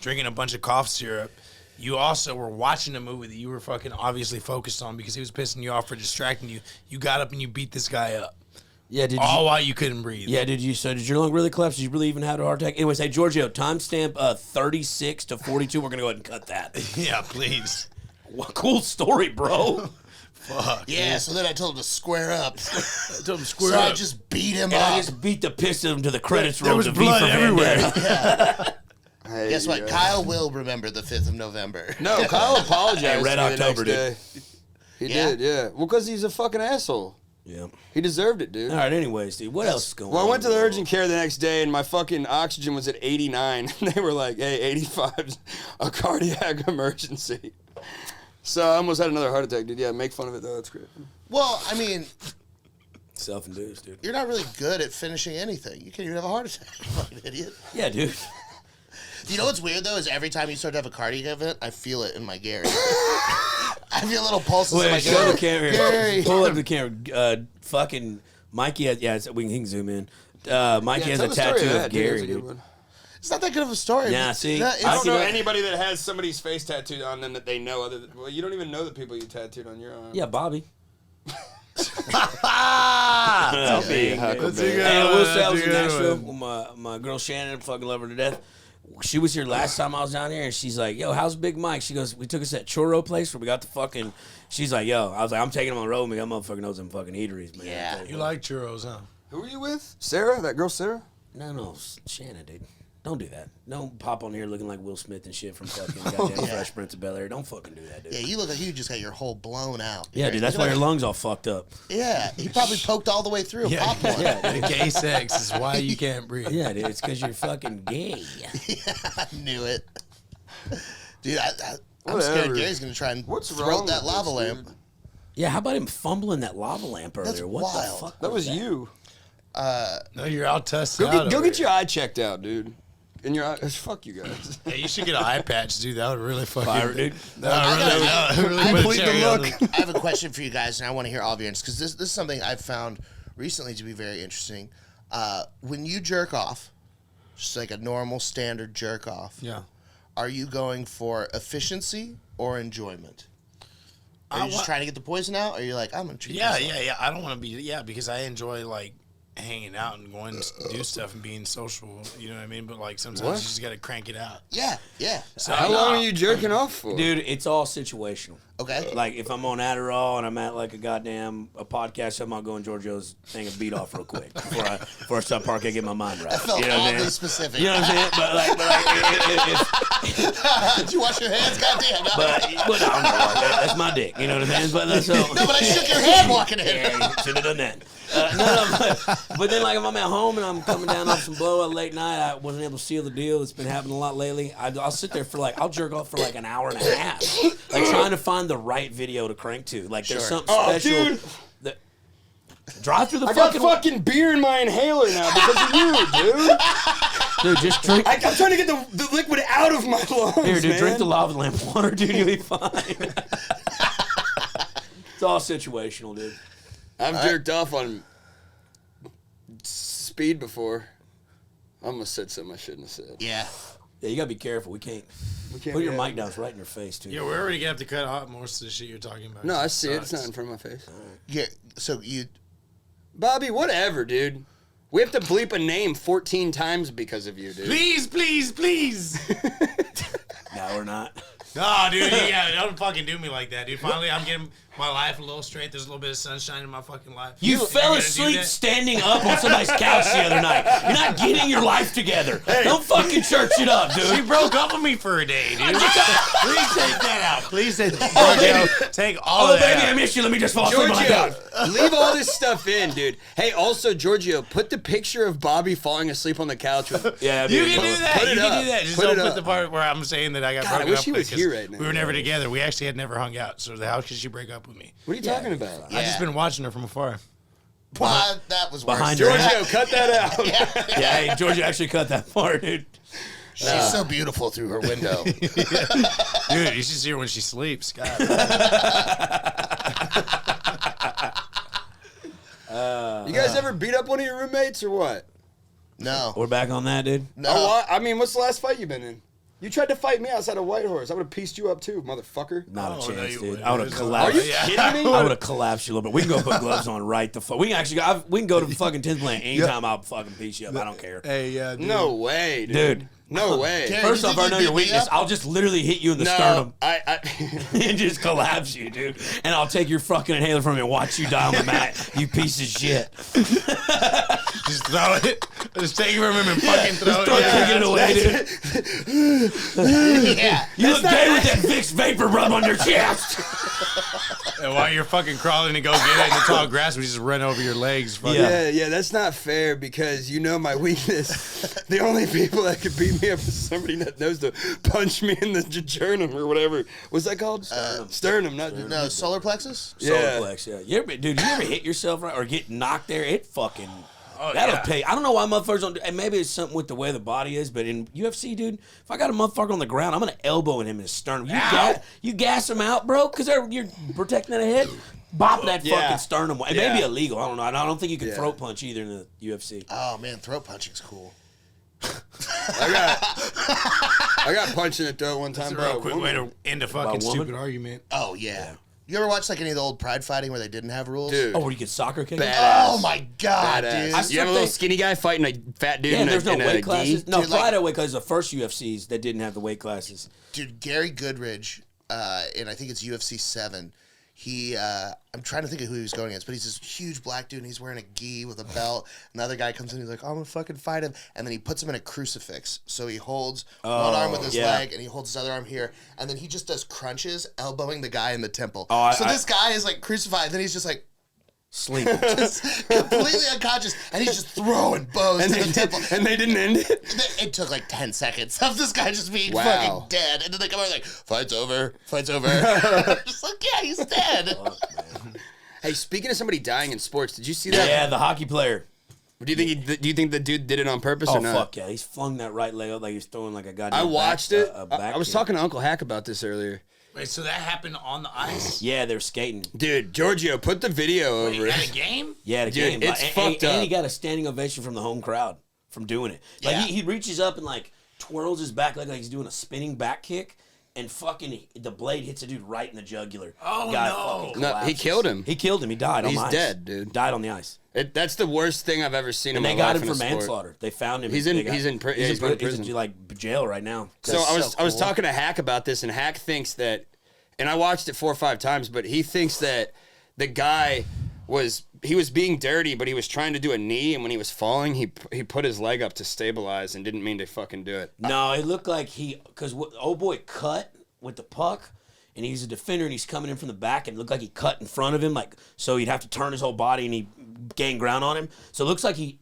Speaker 3: drinking a bunch of cough syrup, you also were watching a movie that you were fucking obviously focused on because he was pissing you off or distracting you. You got up and you beat this guy up.
Speaker 1: Yeah,
Speaker 3: while you couldn't breathe.
Speaker 1: Yeah, did your lung really collapse? Did you really even have a heart attack? Anyways, hey, Giorgio, timestamp 36 to 42. We're going to go ahead and cut that.
Speaker 3: Yeah, please.
Speaker 1: What cool story, bro.
Speaker 3: Fuck.
Speaker 5: Yeah, man. So then I told him to square up.
Speaker 3: I told him to square
Speaker 5: so
Speaker 3: up.
Speaker 5: I just beat him
Speaker 1: And
Speaker 5: up.
Speaker 1: I just beat the piss of him to the credits roll.
Speaker 3: There was blood everywhere.
Speaker 5: Yeah.
Speaker 2: Hey,
Speaker 5: Guess what? Kyle will remember the 5th of November.
Speaker 2: No, Kyle apologized
Speaker 1: Hey, Red
Speaker 2: to me
Speaker 1: October,
Speaker 2: the next day. He did, yeah. Well, because he's a fucking asshole.
Speaker 1: Yeah.
Speaker 2: He deserved it, dude.
Speaker 1: All right, anyways, dude, what else is going on?
Speaker 2: Well, I went to the
Speaker 1: bro?
Speaker 2: urgent care the next day, and my fucking oxygen was at 89. And they were like, "Hey, 85's a cardiac emergency." So I almost had another heart attack, dude. Yeah, make fun of it, though. That's great.
Speaker 5: Well, I mean,
Speaker 1: Self-induced, dude.
Speaker 5: you're not really good at finishing anything. You can't even have a heart attack, you fucking idiot.
Speaker 1: Yeah, dude.
Speaker 5: You know what's weird, though, is every time you start to have a cardiac event, I feel it in my Gary. I feel little pulses in my
Speaker 1: Show the camera here.
Speaker 5: Gary.
Speaker 1: Pull up the camera. Fucking Mikey has, he can zoom in. Mikey has a tattoo of Gary, dude.
Speaker 5: It's not that good of a story.
Speaker 1: Nah, see,
Speaker 5: It's
Speaker 2: I don't know
Speaker 1: that.
Speaker 2: anybody that has somebody's face tattooed on them that they know other than, well, you don't even know the people you tattooed on your arm.
Speaker 1: Yeah, Bobby.
Speaker 3: That's a good
Speaker 1: Hey, I will say I was in
Speaker 3: one.
Speaker 1: Nashville with my girl Shannon, fucking love her to death. She was here last time I was down here, and she's like, "Yo, how's Big Mike?" She goes, "We took us to that churro place where we got the fucking." She's like, "Yo," I was like, "I'm taking him on the road, man. That motherfucker knows them fucking eateries, man."
Speaker 5: Yeah.
Speaker 3: You like churros, huh?
Speaker 2: Who were you with? Sarah? That girl Sarah?
Speaker 1: No, Shannon, dude. Don't do that. Don't pop on here looking like Will Smith and shit from fucking goddamn Fresh Prince of Bel-Air. Don't fucking do that, dude.
Speaker 5: Yeah, you look like you just got your hole blown out.
Speaker 1: Yeah, dude, that's why your lungs all fucked up.
Speaker 5: Yeah, he probably poked all the way through.
Speaker 3: Yeah,
Speaker 5: Popped one.
Speaker 3: the gay sex is why you can't breathe.
Speaker 1: Yeah, dude, it's because you're fucking gay.
Speaker 5: I knew it. Dude, I'm
Speaker 2: Whatever.
Speaker 5: scared Gary's going to try and
Speaker 2: What's
Speaker 5: throw
Speaker 2: wrong
Speaker 5: that
Speaker 2: with
Speaker 5: lava
Speaker 2: this,
Speaker 5: lamp.
Speaker 2: dude?
Speaker 1: Yeah, how about him fumbling that lava lamp earlier?
Speaker 5: That's
Speaker 1: What
Speaker 5: wild.
Speaker 1: the fuck?
Speaker 2: That was you.
Speaker 3: No, you're out tussed
Speaker 2: Go
Speaker 3: out.
Speaker 2: get
Speaker 3: over
Speaker 2: your eye checked out, dude. And your eye, fuck you guys.
Speaker 3: Hey, you should get an eye patch, dude. That would really fucking.
Speaker 1: Fire, dude.
Speaker 3: That would really put a
Speaker 2: Complete the
Speaker 3: cherry on
Speaker 2: look.
Speaker 3: the-
Speaker 5: I have a question for you guys, and I want to hear all of your answers, because this is something I've found recently to be very interesting. When you jerk off, just like a normal standard jerk off,
Speaker 3: Yeah.
Speaker 5: are you going for efficiency or enjoyment? Are you just trying to get the poison out, or are you like, I'm going to treat myself?
Speaker 3: Yeah. I don't want to be, because I enjoy, like, hanging out and going to do stuff and being social, you know what I mean? But, like, sometimes
Speaker 2: What?
Speaker 3: you just got to crank it out.
Speaker 5: Yeah.
Speaker 3: So,
Speaker 2: How long are you jerking off for?
Speaker 1: Dude, it's all situational.
Speaker 5: Okay.
Speaker 1: Like, if I'm on Adderall and I'm at, like, a podcast, something, I'll go in Giorgio's thing and beat off real quick before I start parking, get my mind right.
Speaker 5: I felt
Speaker 1: You know what I'm
Speaker 5: oddly
Speaker 1: saying?
Speaker 5: specific.
Speaker 1: You know what I'm saying? But, like
Speaker 5: Did you wash your hands? Goddamn. No.
Speaker 1: but no, that's my dick. You know what I'm saying? But that's so.
Speaker 5: No, but I shook your hand walking in.
Speaker 1: Yeah, you should have done that. But then, like, if I'm at home and I'm coming down off some blowout late night, I wasn't able to seal the deal. It's been happening a lot lately. I'll sit there for, like, I'll jerk off for, like, an hour and a half. Like, trying to find the right video to crank to. Like, there's something special.
Speaker 2: Dude.
Speaker 1: That, drive through the
Speaker 2: I got
Speaker 1: fucking...
Speaker 2: fucking beer in my inhaler now because of you, dude.
Speaker 1: Dude, just drink...
Speaker 2: I'm trying to get the liquid out of my lungs,
Speaker 1: Here, dude,
Speaker 2: man.
Speaker 1: drink the lava lamp water, dude. You'll be fine. It's all situational, dude.
Speaker 2: I've jerked off on speed before. I almost said something I shouldn't have said.
Speaker 5: Yeah.
Speaker 1: Yeah, you gotta be careful. We can't put your mic down. It's right in your face, too.
Speaker 3: Yeah, we're already going to have to cut out most of the shit you're talking about.
Speaker 2: No, I see it.
Speaker 3: Sucks.
Speaker 2: It's not in front of my face.
Speaker 5: Yeah. So you.
Speaker 2: Bobby, whatever, dude. We have to bleep a name 14 times because of you, dude.
Speaker 3: Please.
Speaker 1: No, we're not.
Speaker 3: No, dude, don't fucking do me like that, dude. Finally, I'm getting my life a little straight. There's a little bit of sunshine in my fucking life.
Speaker 1: You fell asleep standing up on somebody's couch the other night. You're not getting your life together. Don't fucking church it up, dude.
Speaker 3: She broke up with me for a day, dude. Please take that out. Please take that. Take all of that
Speaker 1: baby,
Speaker 3: out.
Speaker 1: I miss you. Let me just fall asleep on my couch.
Speaker 2: Giorgio, leave all this stuff in, dude. Hey, also, Giorgio, put the picture of Bobby falling asleep on the couch with.
Speaker 1: Yeah,
Speaker 3: You
Speaker 1: dude.
Speaker 3: can do that.
Speaker 2: Put it
Speaker 3: You can
Speaker 2: up.
Speaker 3: do that. Just
Speaker 2: Put
Speaker 3: don't
Speaker 2: it
Speaker 3: put
Speaker 2: up.
Speaker 3: the part where I'm saying that I got
Speaker 2: God, I
Speaker 3: broken
Speaker 2: wish
Speaker 3: up
Speaker 2: he
Speaker 3: with
Speaker 2: was here right now.
Speaker 3: we were never together. We actually had never hung out. So how could she break up with me?
Speaker 2: What are you talking about?
Speaker 3: I just been watching her from afar.
Speaker 5: Well, that was worse.
Speaker 1: Behind your
Speaker 2: Giorgio, cut that out.
Speaker 1: Yeah, hey, Georgia actually cut that part, dude.
Speaker 5: She's so beautiful through her window.
Speaker 3: Dude, you should see her when she sleeps. God.
Speaker 2: You guys ever beat up one of your roommates or what?
Speaker 5: No.
Speaker 1: We're back on that, dude.
Speaker 5: No.
Speaker 2: Oh, what? I mean, what's the last fight you've been in? You tried to fight me outside of Whitehorse. I would have pieced you up too, motherfucker.
Speaker 1: Not a
Speaker 3: Oh,
Speaker 1: chance,
Speaker 3: no, you
Speaker 1: dude.
Speaker 3: wouldn't.
Speaker 1: I would have
Speaker 3: There's no-
Speaker 2: Are
Speaker 1: collapsed.
Speaker 2: you kidding me?
Speaker 1: I would have collapsed you a little bit. We can go put gloves on right the fuck. We can actually go. We can go to the fucking 10th plant anytime. I'll fucking piece you up. I don't care.
Speaker 3: Hey, dude.
Speaker 2: No way, dude.
Speaker 1: Dude.
Speaker 2: No way.
Speaker 5: Gary,
Speaker 1: First
Speaker 5: you
Speaker 1: off,
Speaker 5: think
Speaker 1: I know
Speaker 5: you'd
Speaker 1: your
Speaker 5: beat me
Speaker 1: weakness.
Speaker 5: up?
Speaker 1: I'll just literally hit you in the
Speaker 2: No,
Speaker 1: sternum
Speaker 2: I
Speaker 1: and just collapse you, dude. And I'll take your fucking inhaler from you and watch you die on the mat. You piece of shit.
Speaker 3: Just throw it. Just take it from him and fucking throw
Speaker 1: Start
Speaker 3: it.
Speaker 1: kicking it away, dude.
Speaker 5: Yeah.
Speaker 1: You look gay with that Vicks vapor rub on your chest.
Speaker 3: And while you're fucking crawling to go get it in the tall grass, we just run over your legs. Fucking.
Speaker 2: yeah, that's not fair because you know my weakness. The only people that could beat me up is somebody that knows to punch me in the jejunum or whatever. What's that called? Sternum, not jejunum.
Speaker 5: No, solar plexus?
Speaker 2: Yeah.
Speaker 1: Solar plex, yeah. Dude, you ever hit yourself right or get knocked there? It fucking.
Speaker 3: Oh,
Speaker 1: That'll
Speaker 3: yeah.
Speaker 1: pay. I don't know why motherfuckers don't do, and maybe it's something with the way the body is, but in UFC, dude, if I got a motherfucker on the ground, I'm gonna elbow him in his sternum. You gas him out, bro, because you're protecting that head. Bop that
Speaker 2: Yeah.
Speaker 1: fucking sternum. It may be illegal. I don't know. I don't think you can
Speaker 2: Yeah.
Speaker 1: throat punch either in the UFC.
Speaker 5: Oh, man, throat punching's cool.
Speaker 2: I got punched in the throat one time,
Speaker 3: That's a
Speaker 2: bro.
Speaker 3: real quick way to end a fucking
Speaker 1: woman?
Speaker 3: stupid argument.
Speaker 5: Oh, yeah. You ever watch like any of the old pride fighting where they didn't have rules?
Speaker 2: Dude.
Speaker 1: Oh, where you get soccer kick?
Speaker 5: Oh, my God,
Speaker 2: Badass.
Speaker 5: dude.
Speaker 1: I
Speaker 2: You
Speaker 1: still
Speaker 2: have a little
Speaker 1: think-
Speaker 2: skinny guy fighting a fat dude
Speaker 1: Yeah,
Speaker 2: in
Speaker 1: there's no
Speaker 2: a
Speaker 1: weight
Speaker 2: gi?
Speaker 1: classes. No,
Speaker 5: Dude, like-
Speaker 1: Pride weight classes. The first UFCs that didn't have the weight classes.
Speaker 5: Dude, Gary Goodridge, and I think it's UFC 7. I'm trying to think of who he was going against, but he's this huge black dude and he's wearing a gi with a belt. Another guy comes in, he's like, oh, I'm gonna fucking fight him. And then he puts him in a crucifix. So he holds one arm with his leg and he holds his other arm here. And then he just does crunches, elbowing the guy in the temple. So this guy is like crucified, and then he's just like,
Speaker 1: Sleeping.
Speaker 5: just completely unconscious, and he's just throwing bows to the temple.
Speaker 2: And they didn't end it?
Speaker 5: It took like 10 seconds of this guy just being
Speaker 2: Wow.
Speaker 5: fucking dead. And then they come out like, fight's over. Just like, yeah, he's dead.
Speaker 2: Hey, speaking of somebody dying in sports, did you see that?
Speaker 1: Yeah, the hockey player.
Speaker 2: Do you think the dude did it on purpose
Speaker 1: Oh,
Speaker 2: or not?
Speaker 1: fuck yeah. He's flung that right leg up like he's throwing like a goddamn
Speaker 2: I watched
Speaker 1: back,
Speaker 2: it.
Speaker 1: a back
Speaker 2: I was
Speaker 1: kick.
Speaker 2: talking to Uncle Hack about this earlier.
Speaker 3: Wait, so that happened on the ice?
Speaker 1: Yeah, they're skating.
Speaker 2: Dude, Giorgio, put the video
Speaker 3: Wait,
Speaker 2: over
Speaker 3: at a
Speaker 2: it.
Speaker 3: game?
Speaker 1: Yeah, the
Speaker 2: Dude,
Speaker 1: game.
Speaker 2: it's
Speaker 1: and,
Speaker 2: fucked
Speaker 1: and
Speaker 2: up.
Speaker 1: he got a standing ovation from the home crowd from doing it. Like
Speaker 5: Yeah.
Speaker 1: he reaches up and like twirls his back like he's doing a spinning back kick, and fucking the blade hits a dude right in the jugular.
Speaker 3: Oh,
Speaker 1: Guy
Speaker 3: no.
Speaker 1: fucking
Speaker 2: No, he
Speaker 1: collapses.
Speaker 2: killed him.
Speaker 1: He killed him. He died on
Speaker 2: He's
Speaker 1: the ice.
Speaker 2: dead, dude.
Speaker 1: Died on the ice.
Speaker 2: That's the worst thing I've ever seen
Speaker 1: And
Speaker 2: in
Speaker 1: they
Speaker 2: my
Speaker 1: got
Speaker 2: life
Speaker 1: him
Speaker 2: in
Speaker 1: for
Speaker 2: a sport.
Speaker 1: manslaughter. They found him.
Speaker 2: He's in put in
Speaker 1: like jail right now.
Speaker 2: So I was
Speaker 5: so cool.
Speaker 2: talking to Hack about this, and Hack thinks that, and I watched it 4 or 5 times, but he thinks that the guy was being dirty, but he was trying to do a knee, and when he was falling, he put his leg up to stabilize and didn't mean to fucking do it.
Speaker 1: No, it looked like because old boy cut with the puck, and he's a defender, and he's coming in from the back, and it looked like he cut in front of him, like so he'd have to turn his whole body, and he gained ground on him. So it looks like he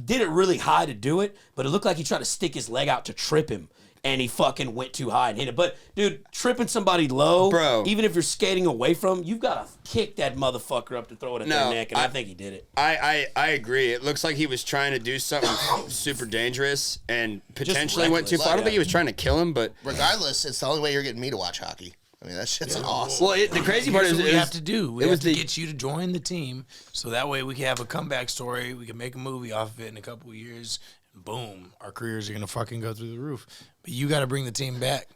Speaker 1: did it really high to do it, but it looked like he tried to stick his leg out to trip him. And he fucking went too high and hit it. But, dude, tripping somebody low,
Speaker 2: Bro.
Speaker 1: even if you're skating away from him, you've got to kick that motherfucker up to throw it at their
Speaker 2: No,
Speaker 1: neck, and I think he did it.
Speaker 2: I agree. It looks like he was trying to do something super dangerous and potentially went too
Speaker 1: reckless.
Speaker 2: far. I don't think he was trying to kill him, but
Speaker 5: Regardless, it's the only way you're getting me to watch hockey. I mean, that shit's awesome.
Speaker 2: well, the crazy part
Speaker 3: Here's
Speaker 2: is
Speaker 3: what we
Speaker 2: it was-
Speaker 3: have to do. We
Speaker 2: it
Speaker 3: have
Speaker 2: was
Speaker 3: to get you to join the team, so that way we can have a comeback story. We can make a movie off of it in a couple of years. And boom, our careers are gonna fucking go through the roof. But you got to bring the team back.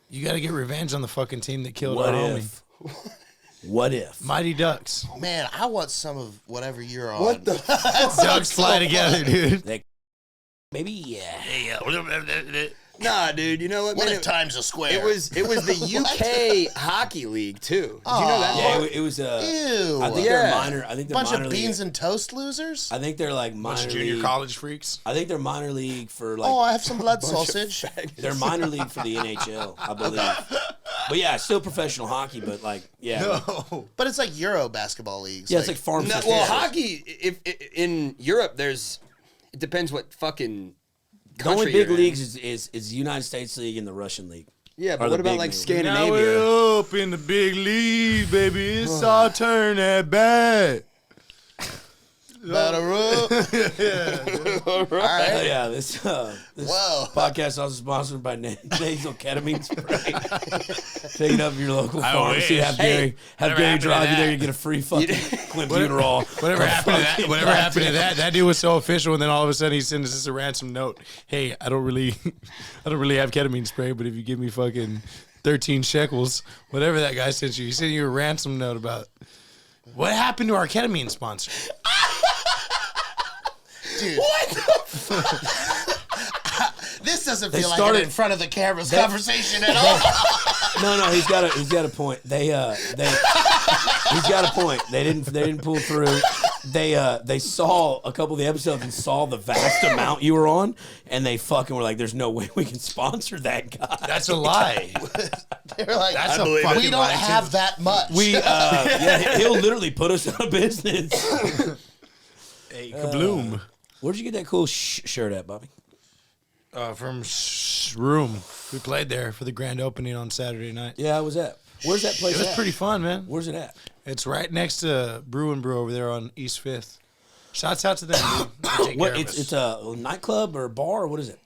Speaker 3: You got to get revenge on the fucking team that killed
Speaker 1: What
Speaker 3: our
Speaker 1: if? What if?
Speaker 3: Mighty Ducks.
Speaker 5: Man, I want some of whatever you're on.
Speaker 2: What the
Speaker 3: Ducks fly together, dude.
Speaker 1: Maybe, yeah.
Speaker 3: Yeah.
Speaker 2: Nah, dude. You know what,
Speaker 5: What
Speaker 2: man?
Speaker 5: if time's a square?
Speaker 2: It was the UK Hockey League too. Did you know that?
Speaker 1: Yeah,
Speaker 2: part?
Speaker 1: it was.
Speaker 5: Ew.
Speaker 1: I think they're minor. I think they're
Speaker 5: Bunch
Speaker 1: minor
Speaker 5: of beans
Speaker 1: league.
Speaker 5: and toast losers.
Speaker 1: I think they're like
Speaker 3: Bunch
Speaker 1: minor
Speaker 3: of junior
Speaker 1: league.
Speaker 3: college freaks.
Speaker 1: I think they're minor league for like.
Speaker 5: Oh, I have some blood sausage.
Speaker 1: They're minor league for the NHL, I believe. But yeah, still professional hockey. But like, yeah,
Speaker 5: But it's like Euro basketball leagues.
Speaker 1: yeah, it's like farm
Speaker 2: No,
Speaker 1: system.
Speaker 2: well, hockey. If in Europe, it depends what fucking.
Speaker 1: The only
Speaker 2: country
Speaker 1: big
Speaker 2: you're in.
Speaker 1: leagues is the United States League and the Russian League.
Speaker 2: Yeah,
Speaker 1: Are
Speaker 2: but
Speaker 1: the
Speaker 2: what about
Speaker 1: big
Speaker 2: like
Speaker 1: leagues.
Speaker 3: Now
Speaker 2: Scandinavia?
Speaker 3: we're up in the big league, baby. It's our turn at bat.
Speaker 5: Battle rope. All right.
Speaker 1: Yeah, this
Speaker 5: Whoa.
Speaker 1: podcast is also sponsored by nasal ketamine spray. Take it up to your local
Speaker 3: I
Speaker 1: pharmacy.
Speaker 3: wish.
Speaker 1: Have
Speaker 2: Hey,
Speaker 1: Gary
Speaker 3: whatever
Speaker 1: Gary
Speaker 3: happened to
Speaker 1: drive you there.
Speaker 3: that?
Speaker 1: You get a free fucking clenbuterol.
Speaker 3: Whatever happened to that? Whatever happened to that? That dude was so official, and then all of a sudden he sends us a ransom note. Hey, I don't really have ketamine spray, but if you give me fucking 13 shekels, whatever that guy sent you, he sent you a ransom note about what happened to our ketamine sponsor.
Speaker 5: Dude.
Speaker 2: What the fuck?
Speaker 5: This doesn't
Speaker 1: They
Speaker 5: feel like
Speaker 1: started-
Speaker 5: an in front of the camera's conversation at all.
Speaker 1: No, he's got a point. He's got a point. They didn't pull through. They saw a couple of the episodes and saw the vast amount you were on, and they fucking were like, "There's no way we can sponsor that guy."
Speaker 3: That's a lie.
Speaker 5: They were like,
Speaker 3: That's a
Speaker 5: we
Speaker 3: fucking
Speaker 5: don't
Speaker 3: lie, too.
Speaker 5: have that much.
Speaker 1: Yeah, he'll literally put us out of business.
Speaker 3: Hey, kabloom.
Speaker 1: Where'd you get that cool shirt at, Bobby?
Speaker 3: From Room. We played there for the grand opening on Saturday night.
Speaker 1: Yeah, how was that? Where's that place
Speaker 3: It was
Speaker 1: at?
Speaker 3: pretty fun, man.
Speaker 1: Where's it at?
Speaker 3: It's right next to Brew and Brew over there on East 5th. Shouts out to them, dude. They take
Speaker 1: What?
Speaker 3: care of
Speaker 1: It's
Speaker 3: us.
Speaker 1: a nightclub or a bar or what is it?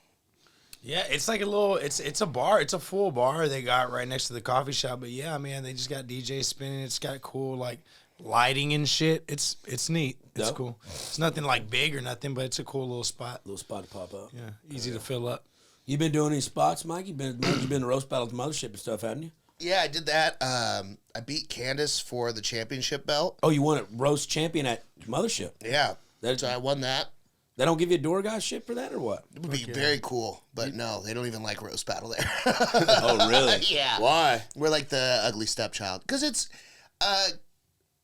Speaker 3: Yeah, it's like a little. It's a bar. It's a full bar they got right next to the coffee shop. But yeah, man, they just got DJs spinning. It's got cool like lighting and shit. It's neat. It's
Speaker 1: Dope.
Speaker 3: cool. It's nothing like big or nothing, but it's a cool little spot.
Speaker 1: Little spot to pop up.
Speaker 3: Yeah, easy to fill up.
Speaker 1: You been doing any spots, Mike? You've been to roast battles, mothership and stuff, haven't you?
Speaker 5: Yeah, I did that. I beat Candace for the championship belt.
Speaker 1: Oh, you won a roast champion at Mothership.
Speaker 5: Yeah.
Speaker 1: That-
Speaker 5: So I won that.
Speaker 1: They don't give you a door guy shit for that or what?
Speaker 5: It would be very cool, but no, they don't even like roast battle there.
Speaker 1: Oh, really?
Speaker 5: Yeah.
Speaker 2: Why?
Speaker 5: We're like the ugly stepchild. Because it's,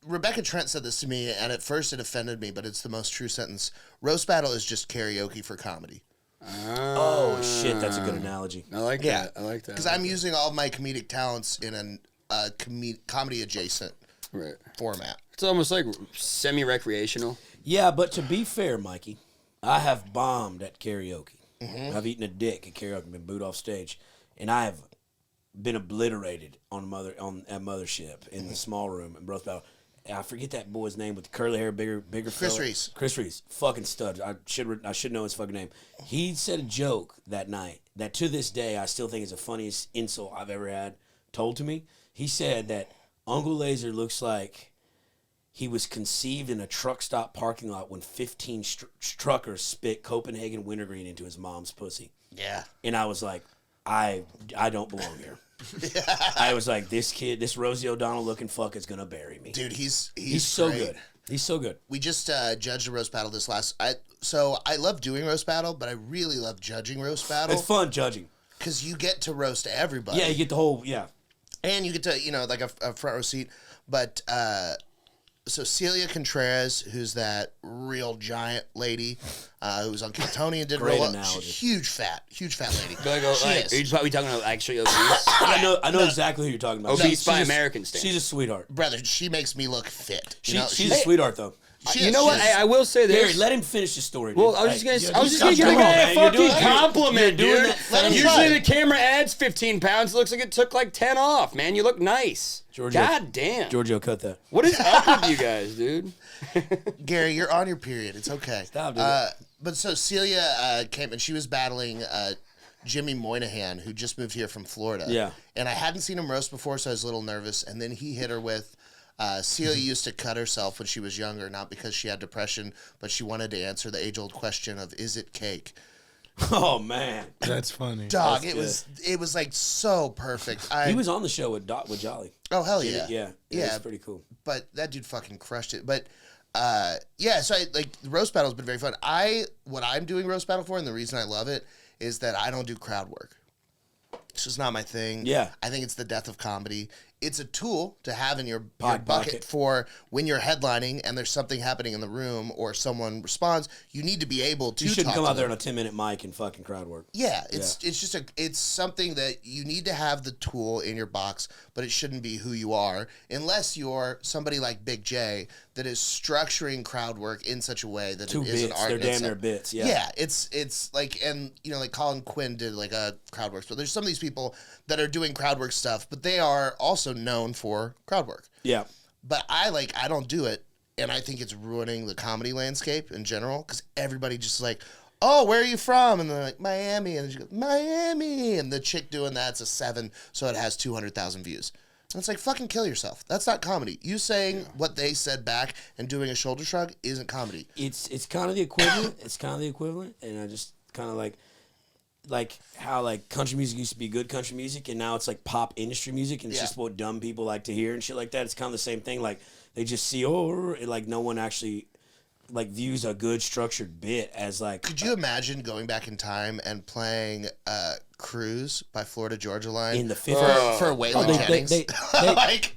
Speaker 5: Rebecca Trent said this to me, and at first it offended me, but it's the most true sentence. Roast battle is just karaoke for comedy.
Speaker 1: Oh, shit, that's a good analogy.
Speaker 2: I like
Speaker 5: Yeah.
Speaker 2: that. I like that.
Speaker 5: Because I'm using all my comedic talents in a comedy adjacent
Speaker 2: right.
Speaker 5: format.
Speaker 2: It's almost like semi-recreational.
Speaker 1: Yeah, but to be fair, Mikey, I have bombed at karaoke. I've eaten a dick at karaoke, been booed off stage, and I have been obliterated at Mothership in the small room in roast battle. I forget that boy's name with the curly hair, bigger
Speaker 5: Chris
Speaker 1: fella.
Speaker 5: Reese.
Speaker 1: Chris Reese, fucking stud. I should know his fucking name. He said a joke that night that to this day I still think is the funniest insult I've ever had told to me. He said that Uncle Lazer looks like he was conceived in a truck stop parking lot when 15 truckers spit Copenhagen wintergreen into his mom's pussy.
Speaker 5: Yeah.
Speaker 1: And I was like, I don't belong here. I was like, this Rosie O'Donnell looking fuck is gonna bury me.
Speaker 5: Dude, he's
Speaker 1: so
Speaker 5: great.
Speaker 1: good. He's so good.
Speaker 5: We just judged a roast battle this last. So I love doing roast battle, but I really love judging roast battle
Speaker 1: It's fun judging.
Speaker 5: because you get to roast everybody.
Speaker 1: Yeah, you get the whole
Speaker 5: and you get to like a front row seat. But so Celia Contreras, who's that real giant lady who was on Kiltonian, did
Speaker 1: Great
Speaker 5: real well.
Speaker 1: analogy.
Speaker 5: Huge fat lady.
Speaker 2: But I go,
Speaker 5: She
Speaker 2: like,
Speaker 5: is.
Speaker 2: are you probably talking about actually obese?
Speaker 1: I know exactly who you're talking about.
Speaker 2: Obese
Speaker 1: She's
Speaker 2: by
Speaker 1: a-
Speaker 2: American standards.
Speaker 5: Oh,
Speaker 1: She's a sweetheart.
Speaker 5: Brother, she makes me look fit. You know,
Speaker 1: She's a sweetheart though.
Speaker 2: You know what? I will say
Speaker 1: Gary,
Speaker 2: this.
Speaker 1: let him finish the story. Dude.
Speaker 2: Well, I was
Speaker 1: Hey,
Speaker 2: just gonna give the
Speaker 1: come on,
Speaker 2: guy a
Speaker 1: man. You're
Speaker 2: fucking
Speaker 1: doing-
Speaker 2: compliment,
Speaker 1: you're doing
Speaker 2: dude.
Speaker 1: that thing.
Speaker 2: Usually the camera adds 15 pounds. It looks like it took like 10 off, man. You look nice.
Speaker 1: Giorgio-
Speaker 2: God damn.
Speaker 1: Giorgio, cut that.
Speaker 2: What is up with you guys, dude?
Speaker 5: Gary, you're on your period. It's okay.
Speaker 1: Stop, dude.
Speaker 5: But so Celia came and she was battling Jimmy Moynihan, who just moved here from Florida.
Speaker 1: Yeah.
Speaker 5: And I hadn't seen him roast before, so I was a little nervous. And then he hit her with, Celia used to cut herself when she was younger, not because she had depression, but she wanted to answer the age-old question of, is it cake?
Speaker 1: Oh man,
Speaker 3: That's funny.
Speaker 5: Dog,
Speaker 1: That's
Speaker 5: it was like so perfect.
Speaker 1: he was on the show with Jolly.
Speaker 5: Oh, hell yeah.
Speaker 1: Yeah,
Speaker 5: Yeah.
Speaker 1: it's pretty cool.
Speaker 5: But that dude fucking crushed it. But yeah, so the roast battle's been very fun. What I'm doing roast battle for, and the reason I love it is that I don't do crowd work. It's just not my thing.
Speaker 1: Yeah.
Speaker 5: I think it's the death of comedy. It's a tool to have in your
Speaker 1: Bucket.
Speaker 5: bucket for when you're headlining and there's something happening in the room or someone responds. You need to be able to.
Speaker 1: You shouldn't
Speaker 5: talk
Speaker 1: come
Speaker 5: to
Speaker 1: out there
Speaker 5: them.
Speaker 1: on a 10-minute mic and fucking crowd work.
Speaker 5: Yeah, it's just it's something that you need to have the tool in your box, but it shouldn't be who you are unless you're somebody like Big J that is structuring crowd work in such a way that
Speaker 1: Two
Speaker 5: it is an
Speaker 1: bits.
Speaker 5: art.
Speaker 1: They're
Speaker 5: in
Speaker 1: damn
Speaker 5: itself.
Speaker 1: near bits. Yeah.
Speaker 5: Yeah, it's like, and you know, like Colin Quinn did like a crowd work, but there's some of these people that are doing crowd work stuff, but they are also known for crowd work.
Speaker 1: Yeah.
Speaker 5: But I don't do it, and I think it's ruining the comedy landscape in general because everybody just like, oh, where are you from? And they're like, Miami, and she goes, Miami, and the chick doing that's a 7, so it has 200,000 views. And it's like, fucking kill yourself. That's not comedy. You saying what they said back and doing a shoulder shrug isn't comedy.
Speaker 1: It's kind of the equivalent. It's kind of the equivalent, and I just kind of like how like country music used to be good country music, and now it's like pop industry music, and it's just what dumb people like to hear and shit like that. It's kind of the same thing. Like they just see like no one actually like views a good structured bit as like.
Speaker 5: Could you imagine going back in time and playing Cruise by Florida Georgia Line
Speaker 1: In the 50s.
Speaker 5: for Waylon Jennings?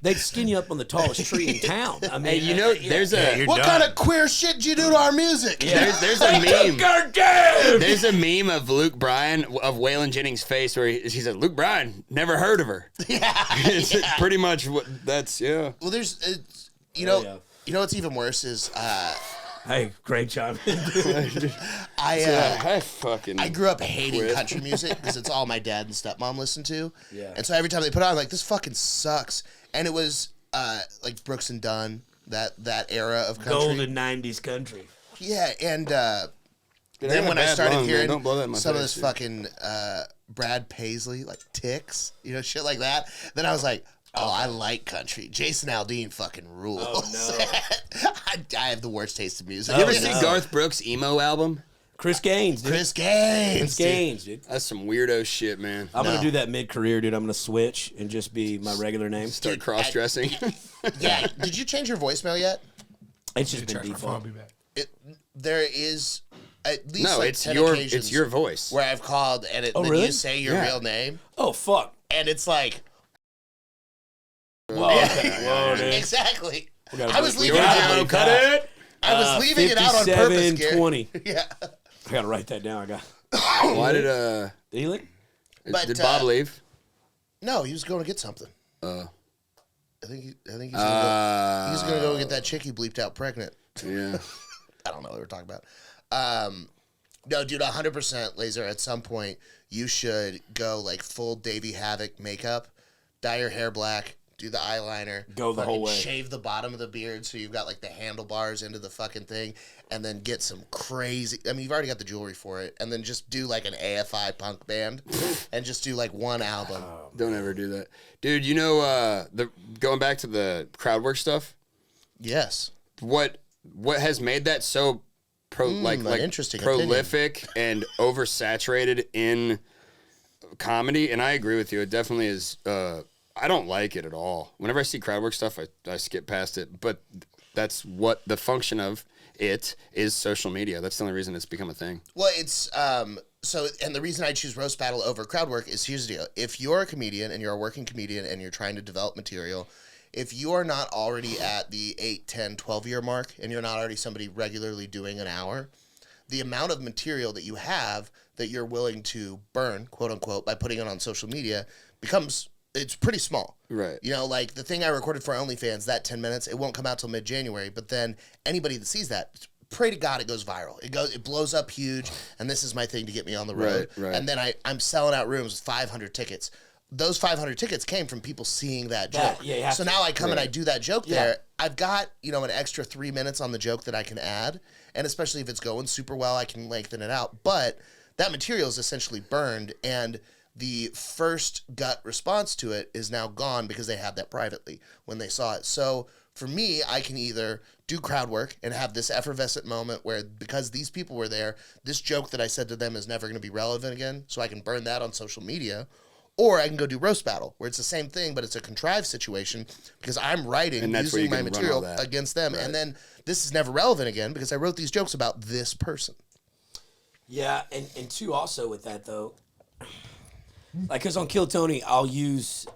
Speaker 1: They'd skin you up on the tallest tree in town. I mean,
Speaker 2: Hey, you know, there's a
Speaker 5: What kind of queer shit did you do to our music?
Speaker 2: there's a meme.
Speaker 1: Goddamn!
Speaker 2: There's a meme of Luke Bryan of Waylon Jennings' face where he said, "Luke Bryan, never heard of her." It's pretty much what that's
Speaker 5: Well, there's, you know what's even worse is
Speaker 1: Hey, great job.
Speaker 5: I grew up hating country music because it's all my dad and stepmom listened to.
Speaker 1: Yeah.
Speaker 5: And so every time they put it on, I'm like, this fucking sucks. And it was like Brooks and Dunn, that era of country.
Speaker 1: Golden 90s country.
Speaker 5: Yeah, and then
Speaker 2: got a
Speaker 5: when I
Speaker 2: bad
Speaker 5: started
Speaker 2: lung, man.
Speaker 5: hearing
Speaker 2: Don't blow that in my
Speaker 5: some of
Speaker 2: face,
Speaker 5: this
Speaker 2: dude.
Speaker 5: fucking Brad Paisley, like Ticks, you know, shit like that, then I was like, oh, I like country. Jason Aldean fucking rules.
Speaker 1: Oh, no.
Speaker 5: I have the worst taste in music.
Speaker 2: You ever see Garth Brooks' emo album?
Speaker 1: Chris Gaines, dude.
Speaker 5: Chris Gaines?
Speaker 1: Chris Gaines, dude.
Speaker 2: That's some weirdo shit, man.
Speaker 1: I'm gonna do that mid-career, dude. I'm gonna switch and just be my regular name.
Speaker 2: Start cross-dressing.
Speaker 5: Yeah. Did you change your voicemail yet?
Speaker 1: It's just been
Speaker 3: Check my phone, I'll
Speaker 1: default.
Speaker 3: be back.
Speaker 5: There is at least
Speaker 2: No,
Speaker 5: like
Speaker 2: it's
Speaker 5: 10
Speaker 2: your
Speaker 5: occasions
Speaker 2: your voice.
Speaker 5: where I've called and then
Speaker 1: really?
Speaker 5: you say your real name
Speaker 1: Oh fuck!
Speaker 5: and it's like
Speaker 1: Whoa, okay. Whoa, dude.
Speaker 5: exactly.
Speaker 1: gotta
Speaker 5: I was
Speaker 1: we
Speaker 5: leaving it
Speaker 1: gotta
Speaker 5: out.
Speaker 1: bleep that.
Speaker 2: it.
Speaker 5: I was leaving it out on purpose. Gary.
Speaker 1: 20.
Speaker 5: Yeah.
Speaker 1: I gotta write that down. I got.
Speaker 2: Why did
Speaker 1: Did he leave?
Speaker 5: But,
Speaker 2: did Bob leave?
Speaker 5: No, he was going to get something.
Speaker 2: Uh,
Speaker 5: I think he's gonna go, he was gonna go get that chick he bleeped out pregnant.
Speaker 2: Yeah.
Speaker 5: I don't know what they were talking about. No, dude, 100% Laser. At some point, you should go like full Davey Havoc makeup, dye your hair black, do the eyeliner,
Speaker 1: Go the whole
Speaker 5: fucking
Speaker 1: way.
Speaker 5: shave the bottom of the beard so you've got like the handlebars into the fucking thing, and then get some crazy. I mean, you've already got the jewelry for it, and then just do like an AFI punk band, and just do like one album.
Speaker 2: Don't ever do that, dude. You know, going back to the crowd work stuff.
Speaker 5: Yes.
Speaker 2: What has made that so like
Speaker 5: interesting
Speaker 2: prolific and oversaturated in comedy? And I agree with you. It definitely is. I don't like it at all. Whenever I see crowd work stuff, I skip past it. But that's what the function of it is. Social media. That's the only reason it's become a thing.
Speaker 5: Well, it's so, and the reason I choose roast battle over crowd work is here's the deal: if you're a comedian and you're a working comedian and you're trying to develop material, if you are not already at the 8, 10, 12-year mark and you're not already somebody regularly doing an hour, the amount of material that you have that you're willing to burn, quote unquote, by putting it on social media becomes, it's pretty small.
Speaker 2: Right.
Speaker 5: You know, like the thing I recorded for OnlyFans, that 10 minutes, it won't come out till mid-January, but then anybody that sees that, pray to God it goes viral. It blows up huge, and this is my thing to get me on the road.
Speaker 2: Right.
Speaker 5: And then I'm selling out rooms with 500 tickets. Those 500 tickets came from people seeing that joke.
Speaker 1: Yeah, you have
Speaker 5: so
Speaker 1: to.
Speaker 5: now I come and I do that joke
Speaker 1: Yeah.
Speaker 5: there. I've got, you know, an extra 3 minutes on the joke that I can add. And especially if it's going super well, I can lengthen it out. But that material is essentially burned. And the first gut response to it is now gone because they had that privately when they saw it. So for me, I can either do crowd work and have this effervescent moment where because these people were there, this joke that I said to them is never going to be relevant again. So I can burn that on social media. Or I can go do roast battle, where it's the same thing, but it's a contrived situation because I'm writing
Speaker 2: And that's where
Speaker 5: using
Speaker 2: you
Speaker 5: my
Speaker 2: can run all
Speaker 5: material
Speaker 2: that.
Speaker 5: against them.
Speaker 2: Right.
Speaker 5: And then this is never relevant again because I wrote these jokes about this person.
Speaker 1: Yeah, and two also with that though, like, because on Kill Tony, I'll use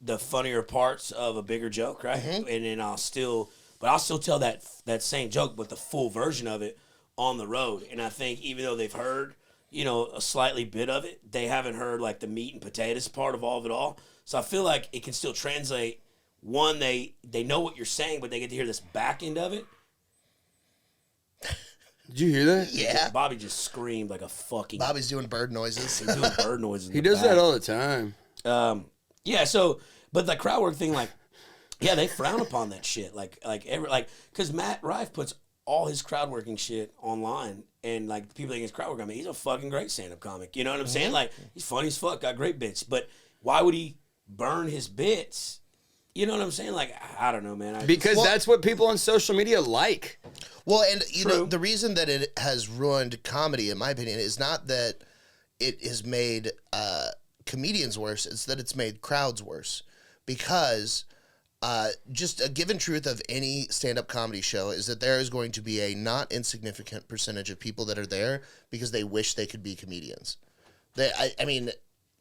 Speaker 1: the funnier parts of a bigger joke, right? And then I'll still tell that same joke, but the full version of it on the road. And I think even though they've heard, a slightly bit of it, they haven't heard like the meat and potatoes part of all of it all. So I feel like it can still translate. One, they know what you're saying, but they get to hear this back end of it.
Speaker 2: Did you hear that?
Speaker 5: Yeah.
Speaker 1: Bobby just screamed like a fucking.
Speaker 5: Bobby's doing bird noises.
Speaker 1: He's doing bird noises. in
Speaker 2: He
Speaker 1: the
Speaker 2: does
Speaker 1: back.
Speaker 2: that all the time.
Speaker 1: Yeah. So, but the crowd work thing, like, yeah, they frown upon that shit. Because Matt Rife puts all his crowd working shit online, and like people think his crowd work. I mean, he's a fucking great stand up comic. You know what I'm saying? Like, he's funny as fuck, got great bits. But why would he burn his bits? You know what I'm saying? Like, I don't know, man.
Speaker 2: Because that's what people on social media like.
Speaker 5: Well, and you know,
Speaker 1: True.
Speaker 5: the reason that it has ruined comedy, in my opinion, is not that it has made comedians worse. It's that it's made crowds worse. Because just a given truth of any stand-up comedy show is that there is going to be a not insignificant percentage of people that are there because they wish they could be comedians. I mean,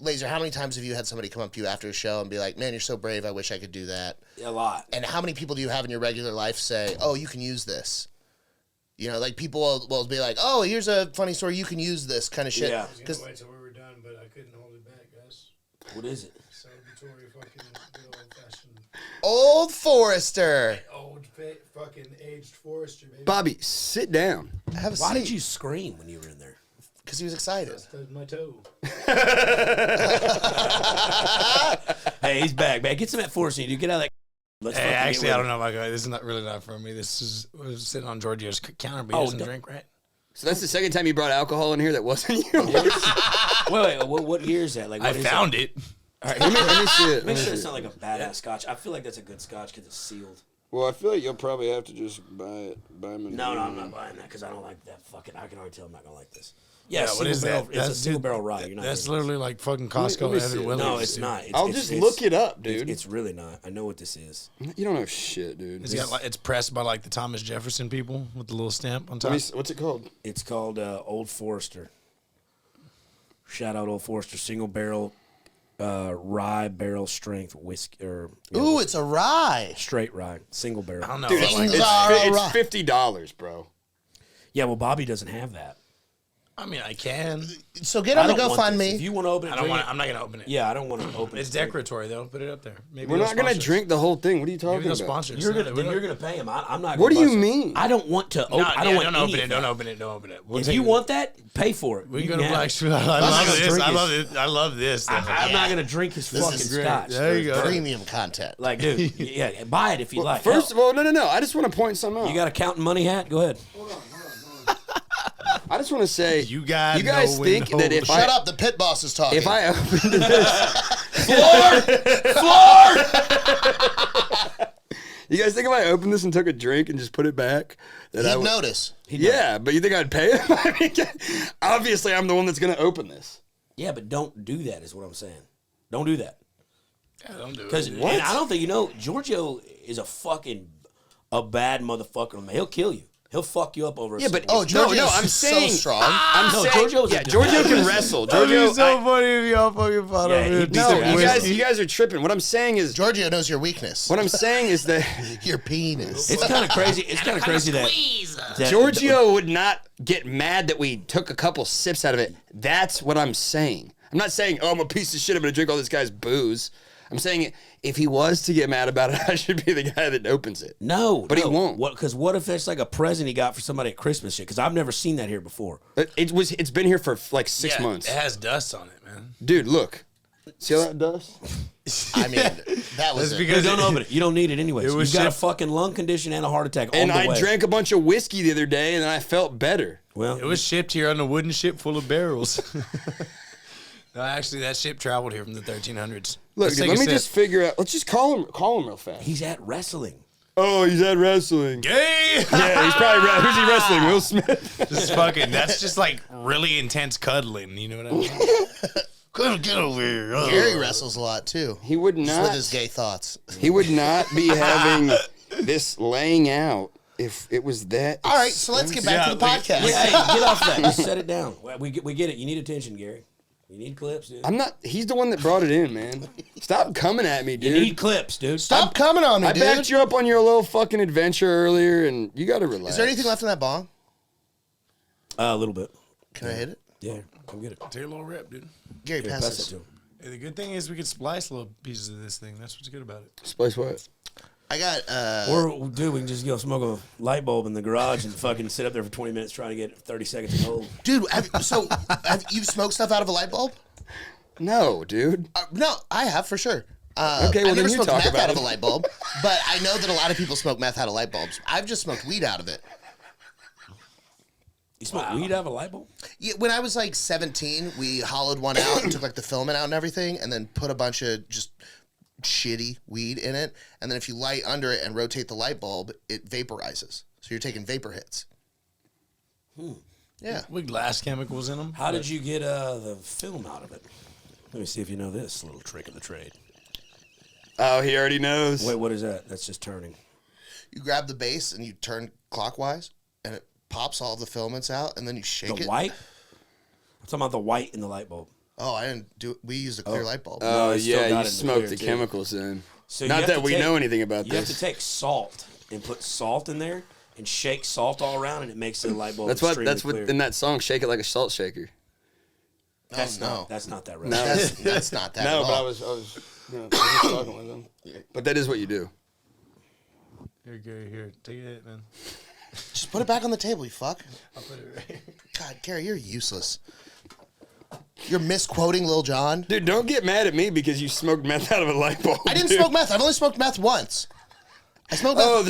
Speaker 5: Lazer, how many times have you had somebody come up to you after a show and be like, man, you're so brave, I wish I could do that?
Speaker 1: A lot.
Speaker 5: And how many people do you have in your regular life say, oh, you can use this? Like people will be like, oh, here's a funny story, you can use this kind of shit.
Speaker 1: Yeah.
Speaker 3: I was gonna wait till we were done, but I couldn't hold it back, guys.
Speaker 1: What is it?
Speaker 3: Celebratory fucking good old fashioned
Speaker 5: Old Forester.
Speaker 3: fucking aged Forester, baby.
Speaker 2: Bobby, sit down.
Speaker 5: Have a
Speaker 1: Why
Speaker 5: seat.
Speaker 1: did you scream when you were in there?
Speaker 5: Because he was excited.
Speaker 3: Stubbed my toe.
Speaker 1: Hey, he's back, man. Get some at Force. You get out of that. Let's
Speaker 3: Hey,
Speaker 1: fucking get
Speaker 3: actually,
Speaker 1: with
Speaker 3: I
Speaker 1: it.
Speaker 3: don't know, my guy. This is not really not for me. This was sitting on Giorgio's counter, but he
Speaker 1: Oh,
Speaker 3: doesn't
Speaker 1: don't-
Speaker 3: drink, right?
Speaker 2: So that's the second time you brought alcohol in here that wasn't yours.
Speaker 1: Wait, what year is that? Like,
Speaker 3: I
Speaker 1: what is
Speaker 3: found it.
Speaker 1: All right,
Speaker 2: let me see it. Let
Speaker 1: make
Speaker 2: me
Speaker 1: sure
Speaker 2: see
Speaker 1: it's
Speaker 2: it.
Speaker 1: not like a badass scotch. I feel like that's a good scotch because it's sealed.
Speaker 2: Well, I feel like you'll probably have to just buy them.
Speaker 1: No, I'm not buying that because I don't like that fucking. I can already tell I'm not gonna like this. Yeah,
Speaker 3: what
Speaker 1: single
Speaker 3: is
Speaker 1: barrel.
Speaker 3: that?
Speaker 1: It's a
Speaker 3: That's-
Speaker 1: single barrel rye. You're not.
Speaker 3: That's
Speaker 1: getting
Speaker 3: literally like fucking Costco
Speaker 2: let me
Speaker 3: Evan
Speaker 2: see it.
Speaker 3: Williams.
Speaker 1: this. No, it's not.
Speaker 2: I'll just look it up, dude.
Speaker 1: It's really not. I know what this is.
Speaker 2: You don't know shit, dude.
Speaker 3: It's got like, it's pressed by like the Thomas Jefferson people with the little stamp on top.
Speaker 2: What's it called?
Speaker 1: It's called Old Forester. Shout out Old Forester, single barrel, rye barrel strength whiskey or
Speaker 5: Ooh, it's a rye.
Speaker 1: straight rye, single barrel.
Speaker 3: I don't know.
Speaker 2: Dude,
Speaker 3: but, like,
Speaker 5: Things are
Speaker 2: it's
Speaker 5: alright.
Speaker 2: $50, bro.
Speaker 1: Yeah, well, Bobby doesn't have that.
Speaker 3: I mean, I can.
Speaker 5: So get on the
Speaker 1: don't want this. If
Speaker 5: GoFundMe.
Speaker 1: you want to open it,
Speaker 3: I don't
Speaker 1: drink
Speaker 3: want.
Speaker 1: it.
Speaker 3: I'm not gonna open it.
Speaker 1: Yeah, I don't want to open
Speaker 3: It's
Speaker 1: it.
Speaker 3: decoratory though. Put it up there. Maybe
Speaker 2: We're
Speaker 3: they'll
Speaker 2: not gonna
Speaker 3: sponsor us.
Speaker 2: drink the whole thing. What are you talking
Speaker 3: Maybe they'll
Speaker 2: about?
Speaker 3: sponsor us.
Speaker 1: You're
Speaker 3: No,
Speaker 1: gonna,
Speaker 3: we
Speaker 1: then
Speaker 3: don't-
Speaker 1: you're gonna pay him. I'm not.
Speaker 2: What
Speaker 1: gonna
Speaker 2: do you
Speaker 1: bust it.
Speaker 2: mean?
Speaker 1: I don't want to.
Speaker 3: No,
Speaker 1: I don't want
Speaker 3: don't
Speaker 1: any
Speaker 3: open
Speaker 1: of
Speaker 3: it. Don't
Speaker 1: that.
Speaker 3: open it. Don't open it. We'll
Speaker 1: If
Speaker 3: take
Speaker 1: you
Speaker 3: it.
Speaker 1: want that, pay for it.
Speaker 3: we
Speaker 1: You
Speaker 3: go
Speaker 1: can
Speaker 3: to
Speaker 1: have
Speaker 3: Black
Speaker 1: it.
Speaker 3: Street. I
Speaker 1: not
Speaker 3: love
Speaker 1: gonna
Speaker 3: this.
Speaker 1: drink
Speaker 3: I
Speaker 1: it.
Speaker 3: love it. I love this.
Speaker 1: I'm not gonna drink his
Speaker 5: This
Speaker 1: fucking
Speaker 5: is great.
Speaker 1: scotch.
Speaker 3: There you go.
Speaker 5: Premium content.
Speaker 1: Like, dude, yeah, buy it if you like.
Speaker 2: First
Speaker 1: Hell,
Speaker 2: of all, no. I just want to point something out.
Speaker 1: you got a counting money hat? Go ahead.
Speaker 2: I just want to say,
Speaker 3: You guys
Speaker 2: guys
Speaker 3: know when
Speaker 2: think
Speaker 3: to
Speaker 2: that
Speaker 3: hold
Speaker 2: if
Speaker 3: the-
Speaker 2: I
Speaker 5: Shut up, the pit boss is talking.
Speaker 2: if I opened this, you guys think if I opened this and took a drink and just put it back, that I
Speaker 5: He'd
Speaker 2: would,
Speaker 5: notice.
Speaker 2: yeah, but you think I'd pay him? I mean, obviously, I'm the one that's gonna open this.
Speaker 1: Yeah, but don't do that. Is what I'm saying. Don't do that.
Speaker 3: Yeah, don't do
Speaker 1: Because
Speaker 3: it.
Speaker 1: I don't think Giorgio is a bad motherfucker. Man, he'll kill you. He'll fuck you up over. A
Speaker 2: Yeah, but
Speaker 1: single-
Speaker 5: Oh, Giorgio's
Speaker 2: I'm
Speaker 5: so
Speaker 2: saying
Speaker 5: strong.
Speaker 2: I'm
Speaker 1: No,
Speaker 2: saying,
Speaker 1: Giorgio's a
Speaker 2: yeah,
Speaker 1: dude.
Speaker 2: Giorgio can wrestle. Giorgio,
Speaker 3: funny if y'all fucking fought
Speaker 1: Yeah, he'd be
Speaker 2: no,
Speaker 1: so
Speaker 2: you guys are tripping. What I'm saying is,
Speaker 5: Giorgio knows your weakness.
Speaker 2: what I'm saying is that
Speaker 5: Your penis.
Speaker 1: it's kind of crazy. It's kind of crazy that
Speaker 2: Giorgio would not get mad that we took a couple sips out of it. That's what I'm saying. I'm not saying, oh, I'm a piece of shit. I'm gonna drink all this guy's booze. I'm saying if he was to get mad about it, I should be the guy that opens it.
Speaker 1: No,
Speaker 2: But he won't.
Speaker 1: Because what if it's like a present he got for somebody at Christmas shit? Because I've never seen that here before.
Speaker 2: It's been here for like 6
Speaker 3: Yeah,
Speaker 2: months.
Speaker 3: It has dust on it, man.
Speaker 2: Dude, look. See how that does?
Speaker 5: I mean, that was
Speaker 3: That's
Speaker 5: it.
Speaker 3: because
Speaker 1: Don't open it. You don't need it anyways.
Speaker 3: It was
Speaker 1: You've got a
Speaker 3: shipped-
Speaker 1: fucking lung condition and a heart attack
Speaker 2: And
Speaker 1: on the
Speaker 2: I
Speaker 1: way.
Speaker 2: drank a bunch of whiskey the other day, and then I felt better.
Speaker 1: Well,
Speaker 3: it was shipped here on a wooden ship full of barrels. No, actually, that ship traveled here from the 1300s.
Speaker 2: Look,
Speaker 3: Let's
Speaker 2: dude,
Speaker 3: take
Speaker 2: let
Speaker 3: a
Speaker 2: me
Speaker 3: sip.
Speaker 2: just figure out. Let's just call him real fast.
Speaker 1: he's at wrestling.
Speaker 2: Oh, he's at wrestling.
Speaker 3: Gay.
Speaker 2: Yeah, he's probably who's he wrestling? Will Smith.
Speaker 3: Just fucking. That's just like really intense cuddling. You know what I mean? Get over here.
Speaker 5: Gary wrestles a lot too.
Speaker 2: He would
Speaker 5: Just
Speaker 2: not.
Speaker 5: with his gay thoughts.
Speaker 2: He would not be having this laying out if it was that.
Speaker 5: All right, so let's get back to the podcast.
Speaker 1: Hey, get off that. Just set it down. We get it. You need attention, Gary. You need clips, dude.
Speaker 2: I'm not. He's the one that brought it in, man. Stop coming at me,
Speaker 1: You
Speaker 2: dude.
Speaker 1: need clips, dude.
Speaker 5: Stop coming on me,
Speaker 2: I
Speaker 5: dude.
Speaker 2: backed you up on your little fucking adventure earlier, and you got to relax.
Speaker 5: Is there anything left in that bong?
Speaker 1: A little bit.
Speaker 5: Can I hit it?
Speaker 1: Yeah, come get it.
Speaker 3: Take a little rip, dude.
Speaker 5: Gary,
Speaker 1: Here,
Speaker 5: pass
Speaker 1: pass it
Speaker 5: this.
Speaker 1: to him.
Speaker 3: Hey, the good thing is we could splice little pieces of this thing. That's what's good about it.
Speaker 2: Splice what?
Speaker 5: I got.
Speaker 1: Or, dude, we can just go smoke a light bulb in the garage and fucking sit up there for 20 minutes trying to get 30 seconds of gold.
Speaker 5: Dude, have you smoked stuff out of a light bulb?
Speaker 2: No, dude.
Speaker 5: No, I have for sure.
Speaker 2: Okay, well,
Speaker 5: I've
Speaker 2: then
Speaker 5: never
Speaker 2: you
Speaker 5: smoked
Speaker 2: talk
Speaker 5: meth
Speaker 2: about
Speaker 5: out of
Speaker 2: it.
Speaker 5: a light bulb, but I know that a lot of people smoke meth out of light bulbs. I've just smoked weed out of it.
Speaker 1: You smoke weed out of a light bulb?
Speaker 5: Yeah, when I was like 17, we hollowed one out and took like the filament out and everything, and then put a bunch of just shitty weed in it. And then if you light under it and rotate the light bulb, it vaporizes. So you're taking vapor hits. Yeah.
Speaker 3: With glass chemicals in them.
Speaker 1: How did you get the film out of it? Let me see if you know this little trick of the trade.
Speaker 2: Oh, he already knows.
Speaker 1: Wait, what is that? That's just turning.
Speaker 5: You grab the base and you turn clockwise, and it pops all the filaments out, and then you shake
Speaker 1: The
Speaker 5: it.
Speaker 1: white? I'm talking about the white in the light bulb.
Speaker 5: Oh, I didn't do it. We used a clear light bulb.
Speaker 2: Oh,
Speaker 1: I still
Speaker 2: yeah,
Speaker 1: got
Speaker 2: you
Speaker 1: it in the
Speaker 2: smoked
Speaker 1: clear,
Speaker 2: the
Speaker 1: too.
Speaker 2: chemicals in.
Speaker 1: So you
Speaker 2: Not
Speaker 1: have
Speaker 2: that
Speaker 1: to
Speaker 2: we
Speaker 1: take-
Speaker 2: know anything about
Speaker 1: You
Speaker 2: this.
Speaker 1: have to take salt and put salt in there and shake salt all around, and it makes the light bulb
Speaker 2: That's what.
Speaker 1: extremely
Speaker 2: That's what
Speaker 1: clear.
Speaker 2: in that song. Shake it like a salt shaker.
Speaker 1: That's
Speaker 5: no.
Speaker 1: not. That's not that right.
Speaker 2: No.
Speaker 5: That's not that
Speaker 2: No,
Speaker 5: at
Speaker 2: but
Speaker 5: all.
Speaker 2: I was just talking with him. But that is what you do.
Speaker 3: Here, Gary, here. Take a hit, man.
Speaker 5: Just put it back on the table, you fuck.
Speaker 3: I'll put it right here.
Speaker 5: God, Gary, you're useless. You're misquoting Lil Jon.
Speaker 2: Dude, don't get mad at me because you smoked meth out of a light bulb.
Speaker 5: I didn't
Speaker 2: dude.
Speaker 5: smoke meth. I've only smoked meth once. I smoked meth.
Speaker 2: Oh,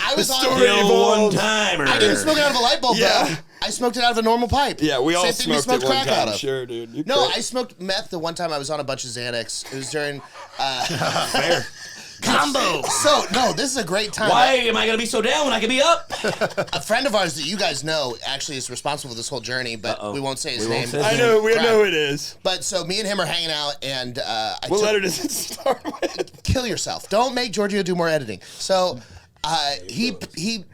Speaker 5: I was on
Speaker 2: story
Speaker 1: The old
Speaker 2: evolved.
Speaker 1: one-timer.
Speaker 5: I didn't smoke it out of a light bulb,
Speaker 2: Yeah.
Speaker 5: though. I smoked it out of a normal pipe.
Speaker 2: Yeah, we all
Speaker 5: Same thing we
Speaker 2: smoked it one
Speaker 5: crack out
Speaker 2: time.
Speaker 5: of.
Speaker 2: Sure, dude. You
Speaker 5: No,
Speaker 2: crack-
Speaker 5: I smoked meth the one time I was on a bunch of Xanax. It was during
Speaker 1: Fair.
Speaker 5: combo. So no, this is a great time.
Speaker 1: Why am I gonna be so down when I can be up?
Speaker 5: A friend of ours that you guys know actually is responsible for this whole journey, but we won't say his
Speaker 1: We won't
Speaker 5: name.
Speaker 1: say his
Speaker 2: I
Speaker 1: name.
Speaker 2: know. We
Speaker 5: Crap.
Speaker 2: know who it is.
Speaker 5: But so me and him are hanging out, and
Speaker 2: What letter does it start with?
Speaker 5: kill yourself. Don't make Giorgio do more editing. So he picks me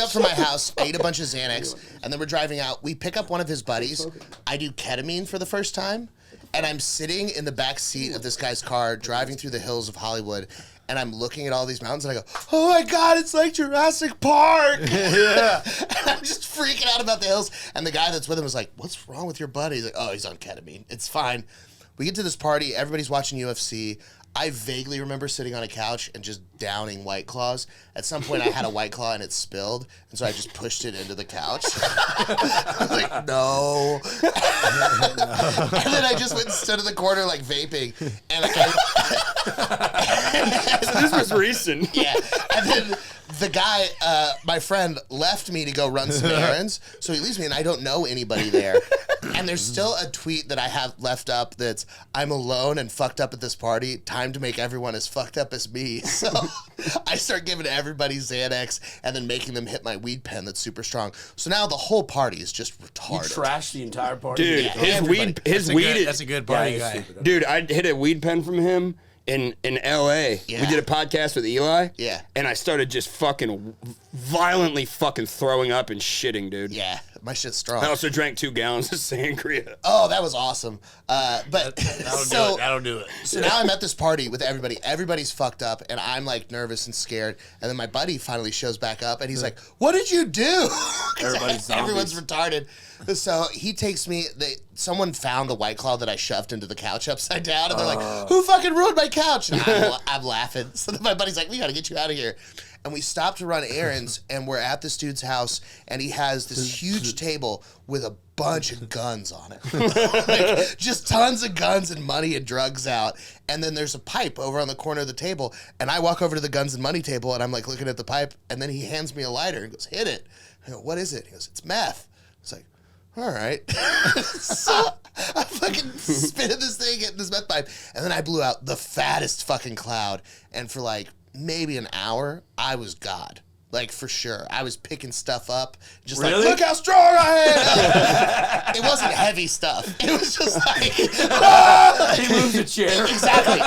Speaker 5: up from my house. I eat a bunch of Xanax, and then we're driving out. We pick up one of his buddies. I do ketamine for the first time, and I'm sitting in the back seat of this guy's car driving through the hills of Hollywood, and I'm looking at all these mountains, and I go, oh my God, it's like Jurassic Park. Yeah. And I'm just freaking out about the hills. And the guy that's with him was like, what's wrong with your buddy? He's like, oh, he's on ketamine. It's fine. We get to this party. Everybody's watching UFC. I vaguely remember sitting on a couch and just downing White Claws. At some point, I had a White Claw and it spilled, and so I just pushed it into the couch. I was like, no. And then I just went and stood in the corner like vaping. And
Speaker 2: This was recent.
Speaker 5: yeah. And then the guy, my friend, left me to go run some errands. So he leaves me, and I don't know anybody there. And there's still a tweet that I have left up that's, I'm alone and fucked up at this party. Time to make everyone as fucked up as me. So I start giving everybody Xanax and then making them hit my weed pen that's super strong. So now the whole party is just
Speaker 1: You
Speaker 5: retarded.
Speaker 1: trashed the entire party.
Speaker 2: Dude,
Speaker 5: Yeah,
Speaker 2: his
Speaker 5: everybody.
Speaker 2: weed, his
Speaker 3: That's a
Speaker 2: weed.
Speaker 3: good,
Speaker 2: is-
Speaker 3: that's a good
Speaker 1: Yeah,
Speaker 3: party
Speaker 1: he's
Speaker 3: guy.
Speaker 1: stupid.
Speaker 2: Dude, I hit a weed pen from him in L.A.
Speaker 5: Yeah.
Speaker 2: We did a podcast with Eli.
Speaker 5: Yeah.
Speaker 2: And I started just fucking violently fucking throwing up and shitting, dude.
Speaker 5: Yeah, my shit's strong.
Speaker 2: I also drank 2 gallons of sangria.
Speaker 5: Oh, that was awesome. But so,
Speaker 3: That'll do it.
Speaker 5: So now I'm at this party with everybody. Everybody's fucked up, and I'm like nervous and scared. And then my buddy finally shows back up, and he's like, "What did you do?" 'Cause
Speaker 1: Everybody's
Speaker 5: everyone's
Speaker 1: zombies.
Speaker 5: retarded. So he takes me. Someone found the White Claw that I shoved into the couch upside down, and they're like, "Who fucking ruined my couch?" And I'm laughing. So then my buddy's like, "We got to get you out of here." And we stop to run errands, and we're at this dude's house, and he has this huge table with a bunch of guns on it. Like, just tons of guns and money and drugs out. And then there's a pipe over on the corner of the table, and I walk over to the guns and money table, and I'm like looking at the pipe, and then he hands me a lighter and goes, "Hit it." I go, "What is it?" He goes, "It's meth." It's like, all right. So I fucking spitted this thing in this meth pipe, and then I blew out the fattest fucking cloud, and for like maybe an hour, I was God. Like, for sure. I was picking stuff up. Just
Speaker 1: Really?
Speaker 5: like, look how strong I am! It wasn't heavy stuff. It was just like,
Speaker 1: He moves a chair.
Speaker 5: exactly.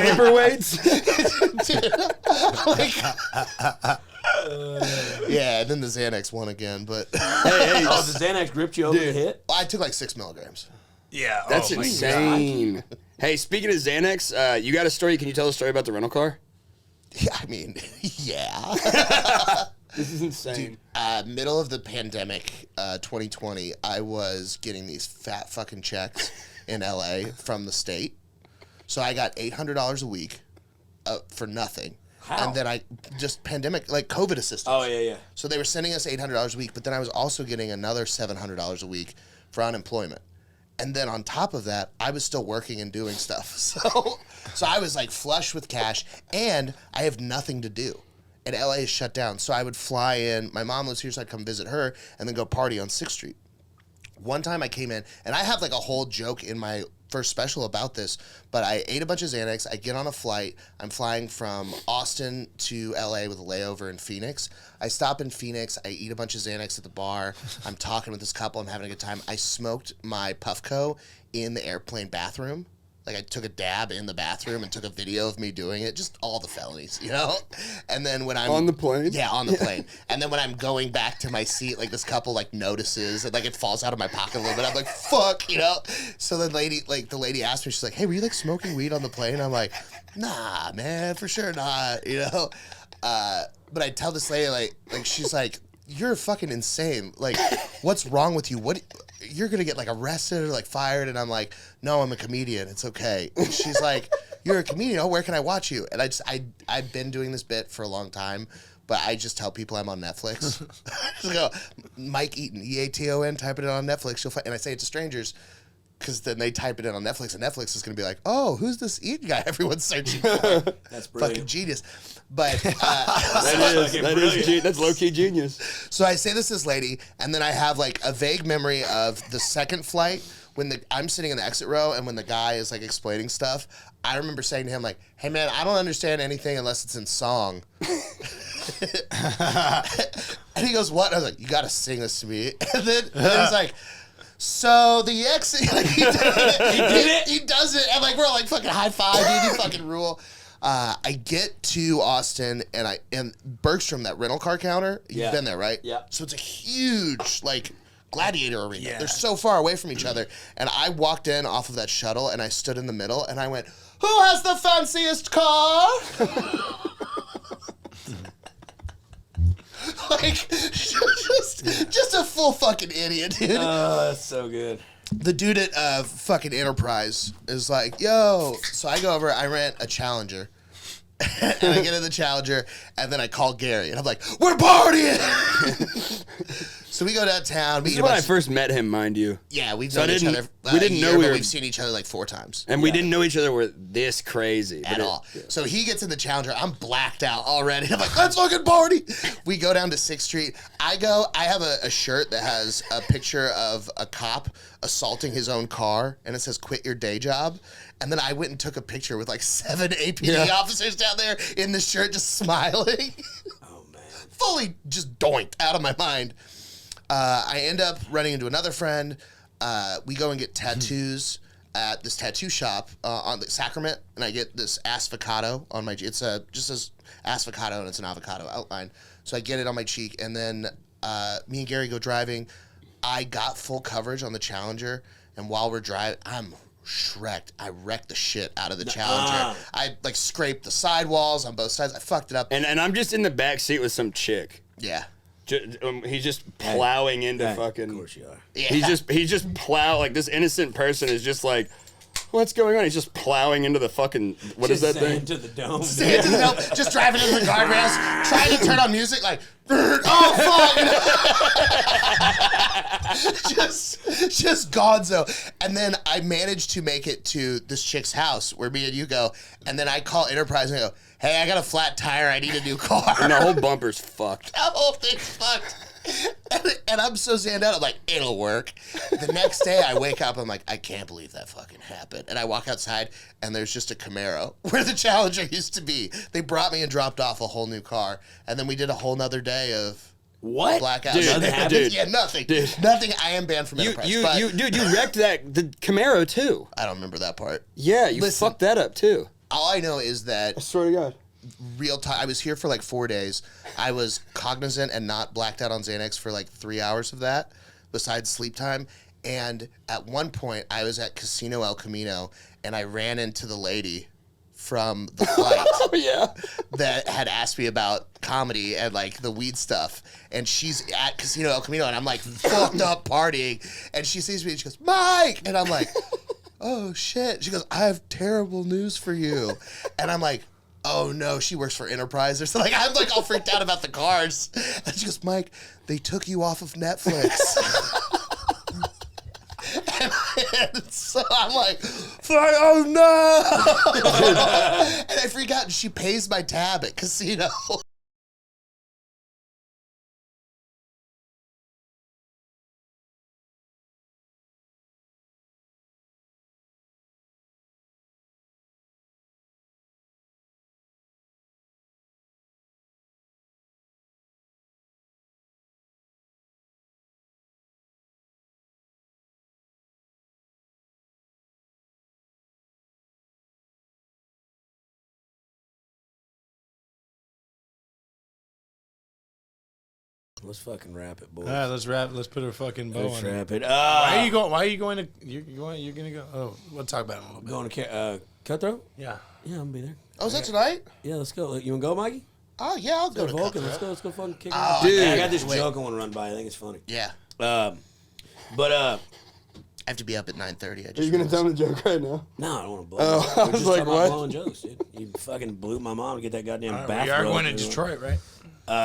Speaker 2: Paperweights?
Speaker 5: Dude, like, yeah, and then the Xanax won again, but
Speaker 2: Hey,
Speaker 1: Oh, the Xanax gripped you over the hit?
Speaker 5: I took like 6 milligrams.
Speaker 3: Yeah.
Speaker 2: That's
Speaker 3: oh my God.
Speaker 2: insane. Hey, speaking of Xanax, you got a story? Can you tell a story about the rental car?
Speaker 5: Yeah, I mean, yeah.
Speaker 2: This is insane.
Speaker 5: Middle of the pandemic, 2020, I was getting these fat fucking checks in LA from the state. So I got $800 a week for nothing.
Speaker 1: How?
Speaker 5: And then I just pandemic, like COVID assistance.
Speaker 1: Oh, yeah.
Speaker 5: So they were sending us $800 a week, but then I was also getting another $700 a week for unemployment. And then on top of that, I was still working and doing stuff. So I was like flush with cash, and I have nothing to do. And LA is shut down. So I would fly in. My mom lives here, so I'd come visit her and then go party on 6th Street. One time I came in, and I have like a whole joke in my first special about this, but I ate a bunch of Xanax. I get on a flight. I'm flying from Austin to LA with a layover in Phoenix. I stop in Phoenix. I eat a bunch of Xanax at the bar. I'm talking with this couple. I'm having a good time. I smoked my Puffco in the airplane bathroom. Like, I took a dab in the bathroom and took a video of me doing it. Just all the felonies, you know? And then when I'm...
Speaker 2: On the plane?
Speaker 5: Yeah, on the plane. And then when I'm going back to my seat, like, this couple, like, notices, and, like, it falls out of my pocket a little bit. I'm like, fuck, you know? So the lady asked me, she's like, hey, were you, like, smoking weed on the plane? I'm like, nah, man, for sure not, you know? But I tell this lady, like she's like, you're fucking insane. Like, what's wrong with you? You're gonna get like arrested or like fired. And I'm like, no, I'm a comedian. It's okay. And she's like, you're a comedian. Oh, where can I watch you? And I've been doing this bit for a long time, but I just tell people I'm on Netflix. Just go, Mike Eaton, Eaton, type it in on Netflix. You'll find, and I say it to strangers, because then they type it in on Netflix, and Netflix is going to be like, oh, who's this Eaton guy everyone's searching for?
Speaker 1: That's brilliant.
Speaker 5: Fucking genius. But
Speaker 2: That's low-key genius.
Speaker 5: so I say this lady, and then I have like a vague memory of the second flight when I'm sitting in the exit row, and when the guy is like explaining stuff, I remember saying to him like, hey man, I don't understand anything unless it's in song. And he goes, what? I was like, you got to sing this to me. And then he's like, so the exit, like, he does it, and like we're all like fucking high five, dude, you fucking rule. I get to Austin, and Bergstrom, that rental car counter, you've been there, right?
Speaker 1: Yeah.
Speaker 5: So it's a huge like gladiator arena.
Speaker 3: Yeah.
Speaker 5: They're so far away from each other, and I walked in off of that shuttle, and I stood in the middle, and I went, who has the fanciest car? Like, just a full fucking idiot, dude.
Speaker 1: Oh, that's so good.
Speaker 5: The dude at fucking Enterprise is like, yo. So I go over, I rent a Challenger. And I get in the Challenger, and then I call Gary, and I'm like, we're partying! So we go downtown.
Speaker 2: This is when I first met him, mind you.
Speaker 5: Yeah, we've
Speaker 2: So
Speaker 5: known each other.
Speaker 2: we didn't know we were-
Speaker 5: We've seen each other like 4 times.
Speaker 2: And we didn't know each other were this crazy.
Speaker 5: At all. So he gets in the Challenger. I'm blacked out already. I'm like, let's fucking party. We go down to 6th Street. I have a shirt that has a picture of a cop assaulting his own car, and it says, quit your day job. And then I went and took a picture with like 7 APD officers down there in the shirt just smiling.
Speaker 1: Oh, man.
Speaker 5: Fully just doinked out of my mind. I end up running into another friend. We go and get tattoos at this tattoo shop on the Sacrament, and I get this avocado on my. It's just says avocado, and it's an avocado outline. So I get it on my cheek, and then me and Gary go driving. I got full coverage on the Challenger, and while we're driving, I'm wrecked. I wrecked the shit out of the Challenger. I like scraped the sidewalls on both sides. I fucked it up.
Speaker 2: And I'm just in the back seat with some chick.
Speaker 5: Yeah.
Speaker 2: He's just plowing into fucking.
Speaker 1: Of course you are.
Speaker 5: Yeah.
Speaker 2: He's just like this innocent person is just like, what's going on? He's just plowing into the fucking what is that thing?
Speaker 1: Into the dome.
Speaker 5: Just driving into the guardrails, trying to turn on music like, oh fuck, just gonzo. And then I managed to make it to this chick's house where me and you go, and then I call Enterprise and I go, hey, I got a flat tire, I need a new car.
Speaker 2: And the whole bumper's fucked.
Speaker 5: That whole thing's fucked. And I'm so zanned out, I'm like, it'll work. The next day I wake up, I'm like, I can't believe that fucking happened. And I walk outside, and there's just a Camaro where the Challenger used to be. They brought me and dropped off a whole new car. And then we did a whole nother day of
Speaker 1: What?
Speaker 5: blackout.
Speaker 2: Dude,
Speaker 5: Nothing happened.
Speaker 2: dude.
Speaker 5: Yeah, nothing.
Speaker 2: Dude.
Speaker 5: Nothing. I am banned from Enterprise.
Speaker 2: You
Speaker 5: but
Speaker 2: wrecked the Camaro too.
Speaker 5: I don't remember that part.
Speaker 2: Yeah, you
Speaker 5: Listen.
Speaker 2: fucked that up too.
Speaker 5: All I know is that
Speaker 2: I swear to God.
Speaker 5: real time. I was here for like 4 days. I was cognizant and not blacked out on Xanax for like 3 hours of that, besides sleep time. And at one point, I was at Casino El Camino, and I ran into the lady from the flight
Speaker 2: Oh, yeah.
Speaker 5: that had asked me about comedy and like the weed stuff. And she's at Casino El Camino, and I'm like fucked up partying. And she sees me and she goes, Mike! And I'm like, oh shit. She goes, I have terrible news for you. And I'm like, oh no, she works for Enterprise or something. Like, I'm like all freaked out about the cars. And she goes, Mike, they took you off of Netflix. And so I'm like, oh no! And I freak out, and she pays my tab at Casino.
Speaker 1: Let's fucking wrap it, boys.
Speaker 3: All right, let's wrap. Let's put a fucking bow
Speaker 1: Let's
Speaker 3: on it.
Speaker 1: wrap it.
Speaker 3: Why are you going? Why are you going to? You're gonna go. Oh, we'll talk about it in a little bit.
Speaker 1: Going to Cutthroat?
Speaker 3: Yeah.
Speaker 1: Yeah, I'm gonna be there.
Speaker 5: Oh, is that tonight?
Speaker 1: Yeah, let's go. You wanna go, Mikey?
Speaker 5: Oh, yeah, I'll go to
Speaker 1: Vulcan.
Speaker 5: Cutthroat.
Speaker 1: Let's go fucking kick
Speaker 5: Oh,
Speaker 1: it.
Speaker 2: dude.
Speaker 1: I got this
Speaker 5: Wait.
Speaker 1: joke I want to run by. I think it's funny.
Speaker 5: Yeah.
Speaker 1: But
Speaker 5: I have to be up at 9:30.
Speaker 2: Are you going to tell me the joke right now?
Speaker 1: no, I don't want to blow.
Speaker 2: Oh,
Speaker 1: We're
Speaker 2: I was
Speaker 1: just
Speaker 2: like,
Speaker 1: talking about
Speaker 2: what?
Speaker 1: blowing jokes, dude. You fucking blew my mom to get that goddamn
Speaker 3: All right,
Speaker 1: bathrobe.
Speaker 3: we are going to
Speaker 1: you know?
Speaker 3: Detroit, right?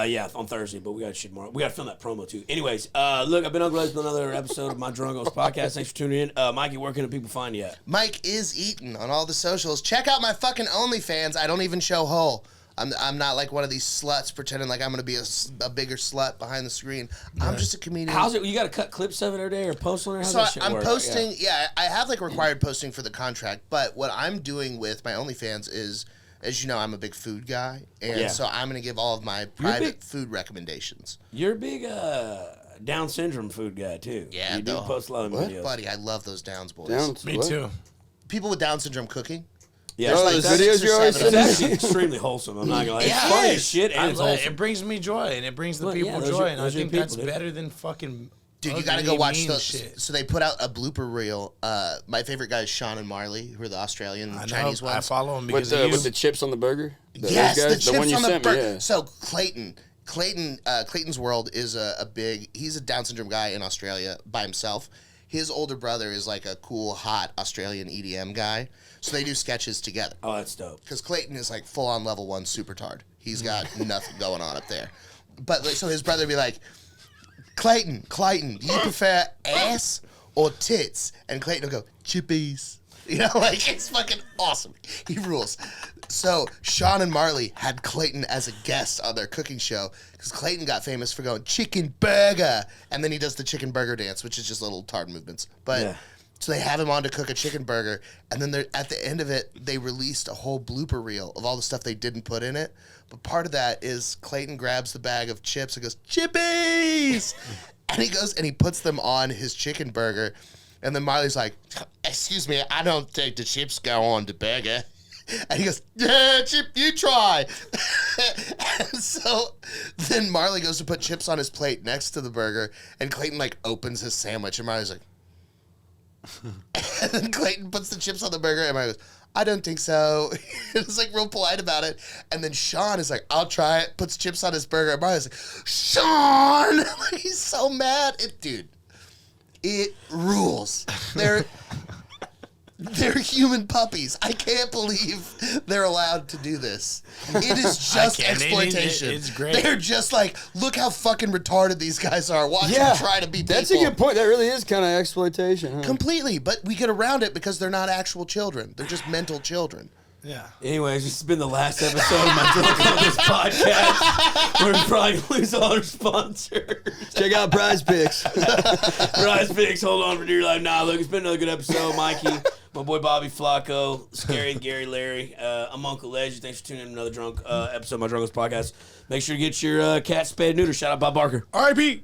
Speaker 1: Yeah, on Thursday, but we got shit tomorrow. We got to film that promo too. Anyways, look, I've been Uncle Lazer with another episode of my Drunk Uncles podcast. Thanks for tuning in. Mikey, where can the people find you at?
Speaker 5: Mikeiseaton on all the socials. Check out my fucking OnlyFans. I don't even show hole. I'm not like one of these sluts pretending like I'm going to be a bigger slut behind the screen. I'm just a comedian.
Speaker 1: How's it? You got to cut clips of it every day or post on it? How's
Speaker 5: So
Speaker 1: that shit
Speaker 5: I'm
Speaker 1: work?
Speaker 5: posting, yeah, I have like required posting for the contract, but what I'm doing with my OnlyFans is, as you know, I'm a big food guy, and
Speaker 1: Yeah.
Speaker 5: so I'm going to give all of my private food recommendations.
Speaker 1: You're a big Down syndrome food guy too.
Speaker 5: Yeah,
Speaker 1: you do
Speaker 5: no.
Speaker 1: post a lot of videos.
Speaker 5: Buddy, I love those Downs boys.
Speaker 2: Downs?
Speaker 3: Me
Speaker 2: What?
Speaker 3: too.
Speaker 5: People with Down syndrome cooking.
Speaker 1: Yeah,
Speaker 2: Oh,
Speaker 1: it's
Speaker 2: those
Speaker 1: like,
Speaker 2: videos
Speaker 5: six or
Speaker 2: you always
Speaker 5: seven
Speaker 1: it's
Speaker 2: send
Speaker 1: actually
Speaker 2: me?
Speaker 1: extremely wholesome. I'm not gonna lie. It's
Speaker 5: Yeah,
Speaker 1: funny
Speaker 5: it
Speaker 1: as
Speaker 5: is.
Speaker 1: shit and it's wholesome.
Speaker 3: It brings me joy, and it brings the
Speaker 1: Well,
Speaker 3: people
Speaker 1: yeah, those
Speaker 3: joy,
Speaker 1: are-
Speaker 3: and I
Speaker 1: those are
Speaker 3: think
Speaker 1: people,
Speaker 3: that's
Speaker 1: dude.
Speaker 3: better than fucking.
Speaker 5: Dude, you got to
Speaker 3: ugly,
Speaker 5: go watch
Speaker 3: mean
Speaker 5: those.
Speaker 3: shit.
Speaker 5: So they put out a blooper reel. My favorite guy is Sean and Marley, who are the Australian
Speaker 3: I know,
Speaker 5: Chinese
Speaker 3: I
Speaker 5: ones.
Speaker 3: follow them
Speaker 2: With
Speaker 3: because of you.
Speaker 2: the chips on the burger?
Speaker 5: Yes,
Speaker 2: those
Speaker 5: the
Speaker 2: guys?
Speaker 5: chips
Speaker 2: one you
Speaker 5: on the
Speaker 2: sent me,
Speaker 5: burger.
Speaker 2: yeah.
Speaker 5: So Clayton's World is a big. He's a Down syndrome guy in Australia by himself. His older brother is like a cool, hot Australian EDM guy. So they do sketches together.
Speaker 1: Oh, that's dope.
Speaker 5: Because Clayton is like full on level 1 super tard. He's got nothing going on up there. But like, so his brother would be like, Clayton, do you prefer ass or tits? And Clayton will go, chippies. You know, like, it's fucking awesome. He rules. So Sean and Marley had Clayton as a guest on their cooking show because Clayton got famous for going chicken burger, and then he does the chicken burger dance, which is just little tard movements. But
Speaker 1: Yeah.
Speaker 5: so they have him on to cook a chicken burger, and then at the end of it, they released a whole blooper reel of all the stuff they didn't put in it. But part of that is Clayton grabs the bag of chips and goes, chippies! And he goes and he puts them on his chicken burger. And then Marley's like, excuse me, I don't think the chips go on the burger. And he goes, yeah, Chip, you try. And so then Marley goes to put chips on his plate next to the burger, and Clayton like opens his sandwich, and Marley's like, and then Clayton puts the chips on the burger, and Marley goes, I don't think so. It's like real polite about it. And then Sean is like, I'll try it, puts chips on his burger, and Marley's like, Sean! Like, he's so mad. Dude, it rules. They're human puppies. I can't believe they're allowed to do this. It is just
Speaker 3: can't.
Speaker 5: exploitation.
Speaker 3: It's great.
Speaker 5: They're just like, look how fucking retarded these guys are. Watch them try to be people.
Speaker 2: That's a good point. That really is kind of exploitation, huh?
Speaker 5: Completely, but we get around it because they're not actual children. They're just mental children.
Speaker 3: Yeah.
Speaker 1: Anyways, this has been the last episode of my Drunk Uncles podcast. We're probably going to lose all our sponsors.
Speaker 2: Check out Prize Picks.
Speaker 1: Prize Picks, hold on for dear life. Nah, look, it's been another good episode. Mikey, my boy Bobby Flacco, Scary Gary Larry. I'm Uncle Lazer. Thanks for tuning in to another drunk episode of my Drunk Uncles podcast. Make sure to get your cat spayed and neuter. Shout out Bob Barker.
Speaker 3: R.I.P.